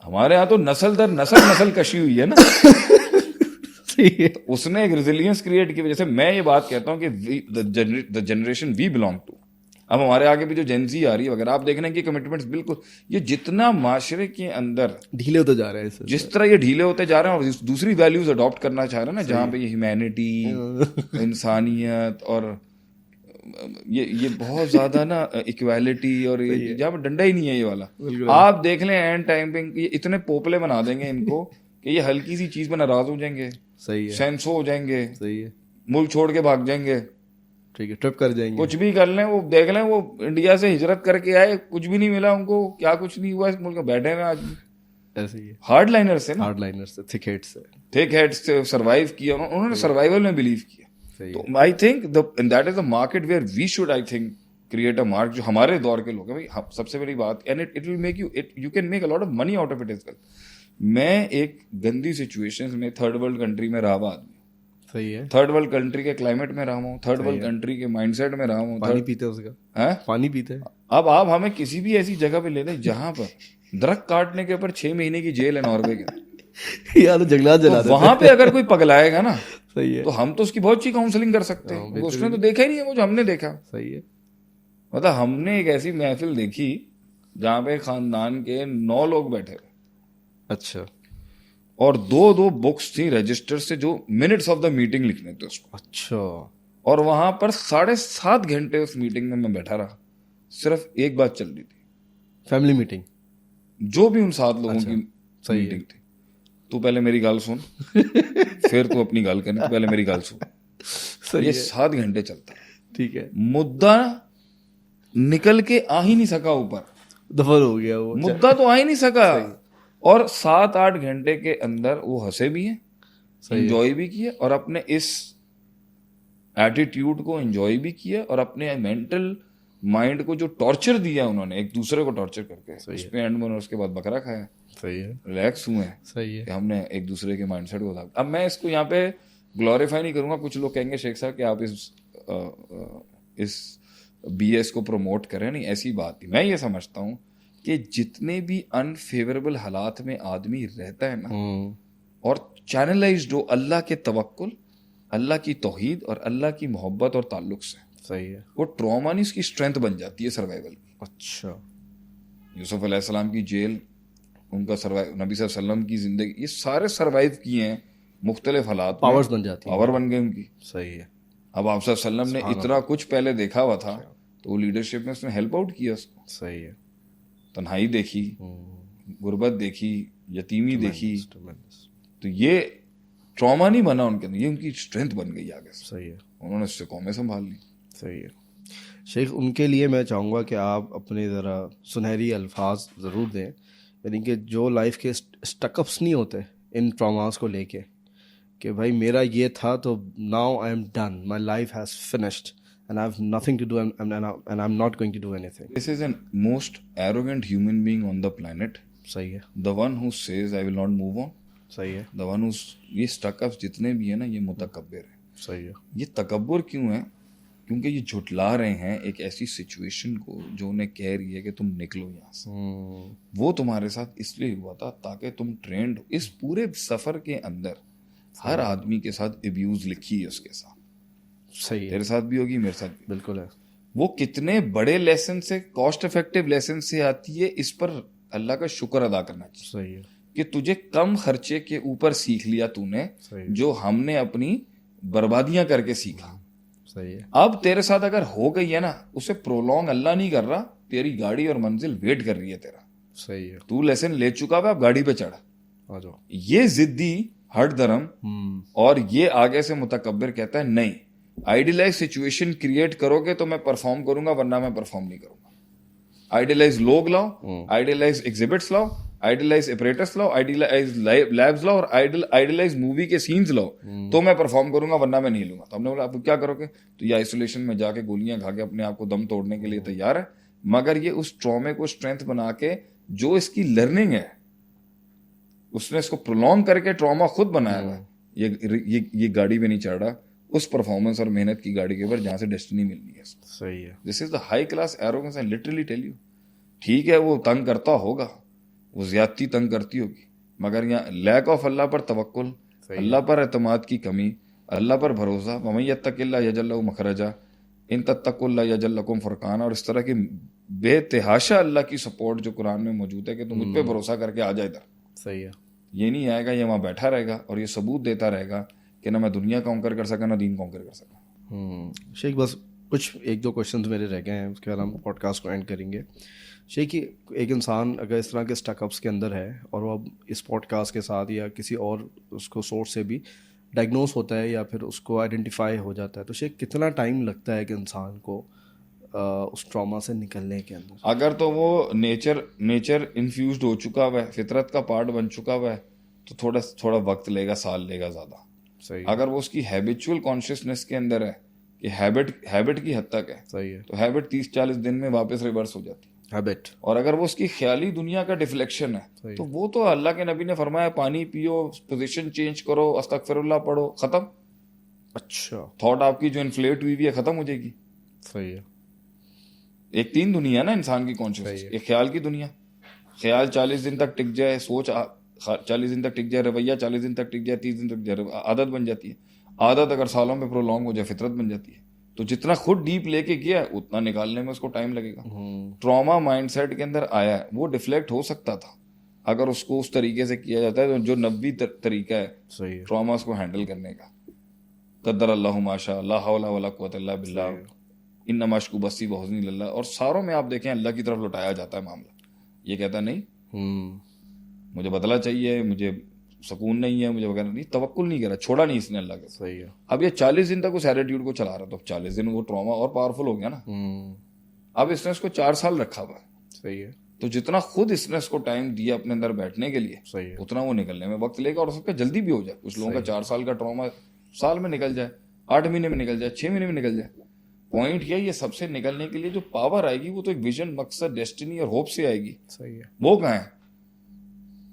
हमारे यहाँ तो नस्ल दर नस्ल कशी हुई है ना। सही है। तो उसने एक रेजिलियंस क्रिएट की वजह से मैं ये बात कहता हूँ कि the generation we belong to, अब हमारे आगे भी जो जेंजी आ रही है वगैरह, आप देख रहे हैं कि कमिटमेंट्स बिल्कुल, ये जितना माशरे के अंदर ढीले होते जा रहे हैं इससे। जिस तरह ये ढीले होते जा रहे हैं और दूसरी वैल्यूज अडॉप्ट करना चाह रहे हैं ना, जहाँ पे ये ह्यूमैनिटी, इंसानियत और ये बहुत ज्यादा ना इक्वालिटी, और ये जहाँ पे डंडा ही नहीं है ये वाला। आप देख लें एंड टाइम पे ये इतने पोपले बना देंगे इनको कि ये हल्की सी चीज पे नाराज हो जाएंगे, सही है, सेंसो हो जाएंगे, सही है, मुल्क छोड़ के भाग जाएंगे, ठीक है, ट्रिप कर जाएंगे, कुछ भी कर लें। वो देख लें, वो इंडिया से हिजरत करके आए, कुछ भी नहीं मिला उनको, क्या कुछ नहीं हुआ इस मुल्क में, बैठे हैं आज भी। ऐसे ही है, हार्ड लाइनर से ना, हार्ड लाइनर से, थिक हेड से, थिक हेड से सर्वाइव किया उन्होंने, सर्वाइवल में बिलीव किया। तो I think that is the market where we should, I think, create a mark, जो हमारे दौर के लोग हैं भाई। सबसे बड़ी बात, and it will make you, you can make a lot of money out of it as well. मैं एक गंदी सिचुएशंस में थर्ड वर्ल्ड कंट्री में रहा हुआ आदमी, सही है, थर्ड वर्ल्ड कंट्री के क्लाइमेट में रहा हूँ, थर्ड वर्ल्ड कंट्री के माइंडसेट में रहा हूँ। पानी पीते हैं उसका, हैं, पानी पीते हैं। अब आप हमें किसी भी ऐसी जगह पे ले लें जहां पर दरख्त काटने के ऊपर 6 महीने की जेल है नॉर्वे के, यार तो जंगलात जला देते, वहां पे अगर कोई पगलाएगा ना, सही है, तो हम तो उसकी बहुत अच्छी काउंसलिंग कर सकते हैं। उसने तो देखा ही नहीं है वो जो हमने देखा, सही है। मतलब हमने एक ऐसी महफिल देखी जहां पे खानदान के 9 लोग बैठे थे, अच्छा, और 2 बुक्स थी रजिस्टर से जो मिनट्स ऑफ द मीटिंग लिखने थे उसको, अच्छा, और वहां पर 7.5 घंटे उस मीटिंग में मैं बैठा रहा, सिर्फ एक बात चल रही थी, फैमिली मीटिंग, जो भी उन 7 लोगों की मीटिंग थी। तू पहले मेरी गाल सुन, फिर तू अपनी गाल करनी, तू पहले मेरी गाल सुन। ये 7 घंटे चलता, ठीक है, मुद्दा निकल के आ ही नहीं सका ऊपर, दफर हो गया वो, मुद्दा तो आ ही नहीं सका, और 7-8 घंटे के अंदर वो हंसे भी हैं, एंजॉय भी किया, और अपने इस एटीट्यूड को एंजॉय भी किया, और अपने मेंटल माइंड को जो टॉर्चर दिया उन्होंने एक दूसरे को टॉर्चर करके, उस पे एंड में उसके बाद बकरा खाया, सही है, रिलैक्स हुए, सही है, कि हमने एक दूसरे के माइंडसेट को था। अब मैं इसको यहाँ पे ग्लोरीफाई नहीं करूंगा, कुछ लोग कहेंगे शेख साहब कि आप इस बीएस को प्रमोट करें, नहीं, ऐसी बात नहीं। मैं ये समझता हूँ कि जितने भी अनफेवरेबल हालात में आदमी रहता है ना, और चैनलाइज्ड हो अल्लाह के तवक्कुल, अल्लाह की तौहीद और अल्लाह की मोहब्बत और ताल्लुक से, सही है, वो ट्रॉमा नहीं, उसकी स्ट्रेंथ बन जाती है सर्वाइवल की। अच्छा, यूसुफ अलैहिस्सलाम की जेल, उनका सर्वाइव, नबी सल्लल्लाहु अलैहि वसल्लम की जिंदगी, ये सारे सर्वाइव किए हैं मुख्तलिफ हालात, पावर्स बन जाती है, पावर बन गई उनकी, सही है। अब आप सल्लल्लाहु अलैहि वसल्लम ने इतना कुछ पहले देखा हुआ था, तो वो लीडरशिप में उसने हेल्प आउट किया उसको, सही है, तन्हाई देखी, गुर्बत देखी, यतीमी देखी, तो ये ट्रॉमा नहीं बना उनके अंदर, ये उनकी स्ट्रेंथ बन गई आगे से, सही है, उन्होंने उससे कौमें संभाल ली, सही है। शेख, उनके लिए मैं चाहूँगा कि आप अपने ज़रा सुनहरी अल्फाज ज़रूर दें, यानी कि जो लाइफ के स्टकअप्स नहीं होते इन ट्रॉमास को लेके, कि भाई मेरा ये था तो now I am done, my life has finished and I have nothing to do and I'm not going to do anything. This is the most arrogant human being on the planet. सही है, The one who says I will not move on. सही है, The one who's, ये स्टकअप्स जितने भी है ना, ये मुतकब्बिर है। सही है, ये तकब्बुर क्यों है? क्योंकि ये झुटला रहे हैं एक ऐसी सिचुएशन को जो उन्हें कह रही है कि तुम निकलो यहाँ से। वो तुम्हारे साथ इसलिए हुआ था ताकि तुम ट्रेंड, इस पूरे सफर के अंदर हर आदमी के साथ अब्यूज लिखी है उसके साथ, सही है, तेरे साथ भी होगी, मेरे साथ भी, बिल्कुल है। वो कितने बड़े लेसन से, कॉस्ट इफेक्टिव लेसन से आती है, इस पर अल्लाह का शुक्र अदा करना चाहिए। सही है, कि तुझे कम खर्चे के ऊपर सीख लिया तूने, जो हमने अपनी बर्बादियां करके सीखा। सही है, अब तेरे साथ अगर हो गई है ना, उसे प्रोलॉन्ग अल्लाह नहीं कर रहा, तेरी गाड़ी और मंजिल वेट कर रही है तेरा। सही है, तू लेसन ले चुका है, अब गाड़ी पे चढ़, आ जाओ। ये जिद्दी हट धर्म, और ये आगे से मुतकब्बिर कहता है नहीं, आइडियलाइज सिचुएशन क्रिएट करोगे तो मैं परफॉर्म करूंगा, वरना मैं परफॉर्म नहीं करूंगा। आइडियलाइज लोग लाओ, आइडियलाइज एग्जिबिट्स लाओ, आइडियलाइज ऑपरेटर्स लाओ, आइडियलाइज लैब्स लाओ, और आइडियलाइज मूवी के सीन्स लाओ, तो मैं परफॉर्म करूंगा, वरना मैं नहीं लूंगा। तो हमने बोला आप क्या करोगे? तो ये आइसोलेशन में जाके गोलियां खा के अपने आप को दम तोड़ने के लिए तैयार है, मगर ये उस ट्रॉमे को स्ट्रेंथ बना के, जो इसकी लर्निंग है, उसने इसको प्रोलॉन्ग करके ट्रॉमा खुद बनाया हुआ है। ये गाड़ी पे नहीं चढ़ रहा उस परफॉर्मेंस और मेहनत की गाड़ी के ऊपर जहां से डेस्टिनी मिलनी है। सही है, this is the high class arrogance, I literally tell you. ठीक है, वो तंग करता होगा, वो ज्यादती तंग करती होगी, मगर यहाँ लैक ऑफ अल्लाह पर तवक्कुल, अल्लाह पर एतमाद की कमी, अल्लाह पर भरोसा, वमन यत्तकिल्लाह यजअल लहू मखरजा, इन तत्तकुल्ला यजल्लकुम फुरकान, और इस तरह की बेतहाशा अल्लाह की सपोर्ट जो कुरान में मौजूद है कि तुम मुझ पे भरोसा करके आ जा इधर। सही है। ये नहीं आएगा, ये वहाँ बैठा रहेगा और ये सबूत देता रहेगा कि ना मैं दुनिया कॉन्कर कर सका ना दीन कॉन्कर कर सका। शेख बस कुछ एक दो क्वेश्चंस मेरे रह गए हैं, उसके बाद हम पॉडकास्ट को एंड करेंगे। शेख कि एक इंसान अगर इस तरह के स्टकअप्स के अंदर है और वो अब इस पॉडकास्ट के साथ या किसी और उसको सोर्स से भी डायग्नोस होता है या फिर उसको आइडेंटिफाई हो जाता है, तो शेख कितना टाइम लगता है कि इंसान को उस ट्रॉमा से निकलने के अंदर? अगर तो वो नेचर इन्फ्यूज्ड हो चुका हुआ है, फितरत का पार्ट बन चुका हुआ है, तो थोड़ा वक्त लेगा, साल लेगा ज़्यादा। सही। अगर वो उसकी हैबिचुअल कॉन्शियसनेस के अंदर है कि हैबिट की हद तक है, सही है, तो हैबिट 30-40 दिन में वापस रिवर्स हो जाती है हैबिट। और अगर वो उसकी ख्याली दुनिया का डिफ्लेक्शन है तो वो तो अल्लाह के नबी ने फरमाया पानी पियो, पोजीशन चेंज करो, अस्तगफिरुल्लाह पढ़ो, खत्म। अच्छा, थॉट आपकी जो इन्फ्लेट हुई है खत्म हो जाएगी। सही है। एक तीन दुनिया ना इंसान की कॉन्शियसनेस, एक ख्याल की दुनिया, ख्याल 40 दिन तक टिक जाए, सोच 40 दिन तक टिक जाए, रवैया 40 दिन तक टिक जाए, 30 दिन तक जाए, आदत बन जाती है। आदत अगर सालों में प्रोलॉन्ग हो जाए फितरत बन जाती है। तो जितना खुद डीप लेके गया उतना निकालने में उसको टाइम लगेगा। ट्रॉमा माइंडसेट के अंदर आया है, वो डिफ्लेक्ट हो सकता था अगर उसको उस तरीके से किया जाता है, तो जो नबी तरीका है ट्रॉमास को हैंडल करने का, कद्दर अल्लाहु माशा ला हौला वला कुव्वता इल्ला बिल्लाह इन्ना मशकू बस्ती बहुज़नी लल्लाह। और सारों में आप देखें अल्लाह की तरफ लौटाया जाता है मामला। ये कहता नहीं मुझे बदला चाहिए, मुझे सुकून नहीं है, मुझे वगैरह नहीं, तवक्कुल नहीं करा, छोड़ा नहीं इसने अल्लाह के। सही है। अब ये 40 दिन तक उस एटीट्यूड को चला रहा, तो 40 दिन वो ट्रॉमा और पावरफुल हो गया ना। अब इसने उसको 4 साल रखा हुआ है। सही है। तो जितना खुद इसने उसको टाइम दिया अपने अंदर बैठने के लिए, सही है, उतना वो निकलने में वक्त लेगा और उसका जल्दी भी हो जाए। कुछ लोगों का 4 साल का ट्रॉमा साल में निकल जाए, 8 महीने में निकल जाए, 6 महीने में निकल जाए। पॉइंट ये सबसे निकलने के लिए जो पावर आएगी वो तो एक विजन, मकसद, डेस्टिनी और होप से आएगी। सही है। वो कहाँ है?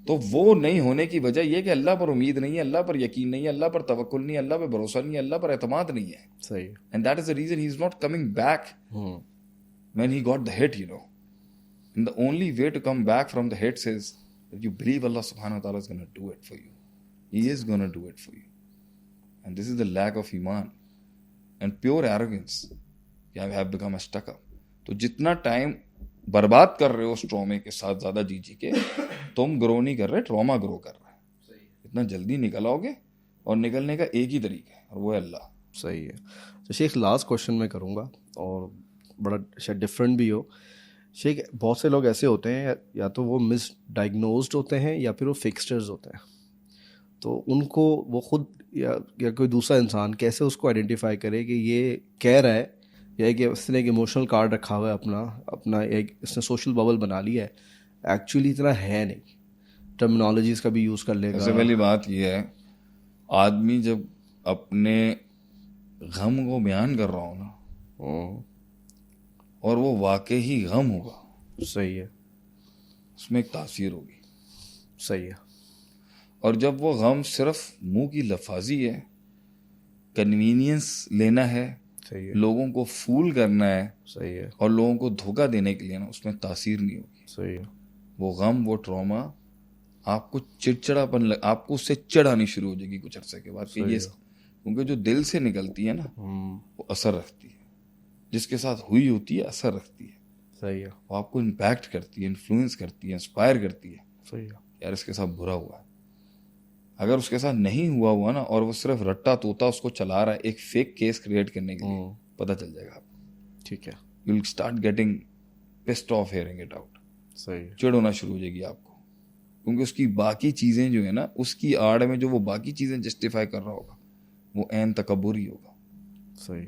तो वो नहीं होने की वजह यह कि अल्लाह पर उम्मीद नहीं है, अल्लाह पर यकीन नहीं है, अल्लाह पर तवक्कुल नहीं है, अल्लाह पर भरोसा नहीं है, अल्लाह पर एतमाद नहीं है। सही। And that is the reason he is not coming back when he got the hit, you know. And the only way to come back from the hits is that you believe अल्लाह सुब्हानहू व तआला is gonna do it for you. He is gonna do it for you. And this is the lack of ईमान and pure arrogance. I have become a stuck up. तो जितना time बर्बाद कर रहे हो उस ट्रॉमे के साथ ज्यादा जी के, तुम ग्रो नहीं कर रहे, ट्रॉमा ग्रो कर रहा है। इतना जल्दी निकल आओगे और निकलने का एक ही तरीका है और वो है अल्लाह। सही है। तो शेख लास्ट क्वेश्चन मैं करूँगा और बड़ा शायद डिफरेंट भी हो। शेख बहुत से लोग ऐसे होते हैं या तो वो मिस डायग्नोज्ड होते हैं या फिर वो फिक्स्चर्स होते हैं, तो उनको वो खुद या कोई दूसरा इंसान कैसे उसको आइडेंटिफाई करे कि ये कह रहा है या कि इसने एक इमोशनल कार्ड रखा हुआ है अपना एक इसने सोशल बबल बना लिया है, एक्चुअली इतना है नहीं, टर्मिनोलॉजीज का भी यूज़ कर लेगा। सबसे पहली बात यह है, आदमी जब अपने गम को बयान कर रहा हो ना और वो वाकई ही गम होगा, सही है, उसमें एक तासीर होगी। सही है। और जब वो गम सिर्फ मुंह की लफाजी है, कन्वीनियंस लेना है, सही है, लोगों को फूल करना है, सही है, और लोगों को धोखा देने के लिए ना, उसमें तासीर नहीं होगी। सही है। वो गम, वो ट्रॉमा आपको चिड़चिड़ापन आपको उससे चिढ़ आनी शुरू हो जाएगी कुछ अरसे के बाद कि ये, क्योंकि जो दिल से निकलती है ना वो असर रखती है, जिसके साथ हुई होती है असर रखती है। सही है। वो आपको इम्पैक्ट करती है, इन्फ्लुएंस करती है, इंस्पायर करती है। सही है। यार इसके साथ बुरा हुआ है। अगर उसके साथ नहीं हुआ ना और वो सिर्फ रट्टा तोता उसको चला रहा है एक फेक केस क्रिएट करने के लिए, पता चल जाएगा आपको। ठीक है। You will start getting pissed off hearing it out. सही। चिढ़ होना शुरू हो जाएगी आपको, क्योंकि उसकी बाकी चीजें जो है ना, उसकी आड़ में जो वो बाकी चीजें जस्टिफाई कर रहा होगा वो ऐन तकब्बुर ही होगा। सही।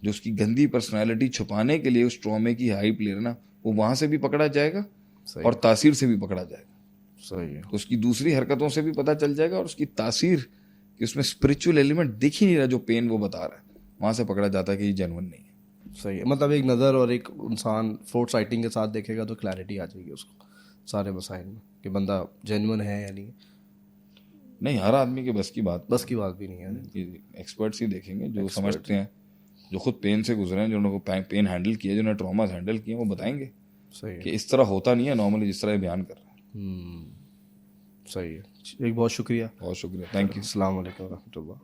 जो उसकी गंदी पर्सनैलिटी छुपाने के लिए उस ट्रॉमे की हाइप ले रहा ना, वो वहां से भी पकड़ा जाएगा और तासीर से भी पकड़ा जाएगा। सही है। तो उसकी दूसरी हरकतों से भी पता चल जाएगा और उसकी तासीर कि उसमें स्पिरिचुअल एलिमेंट दिख ही नहीं रहा, जो पेन वो बता रहा है, वहां से पकड़ा जाता है कि ये जेन्युइन नहीं है। सही है। मतलब एक नज़र और एक इंसान फोर्थ साइटिंग के साथ देखेगा तो क्लैरिटी आ जाएगी उसको सारे मसाइल में कि बंदा जेन्युइन है या नहीं। हर आदमी के बस की बात भी नहीं है। एक्सपर्ट्स ही देखेंगे जो समझते हैं, जो खुद पेन से गुजरे हैं, जिन्होंने पेन हैंडल किया, जिन्होंने ट्रॉमा हैंडल किए, वो बताएंगे कि इस तरह होता नहीं है नॉर्मली जिस तरह बयान कर रहे हैं। सही है। एक बहुत शुक्रिया। Thank you. अस्सलाम वालेकुम व रहमतुल्लाह।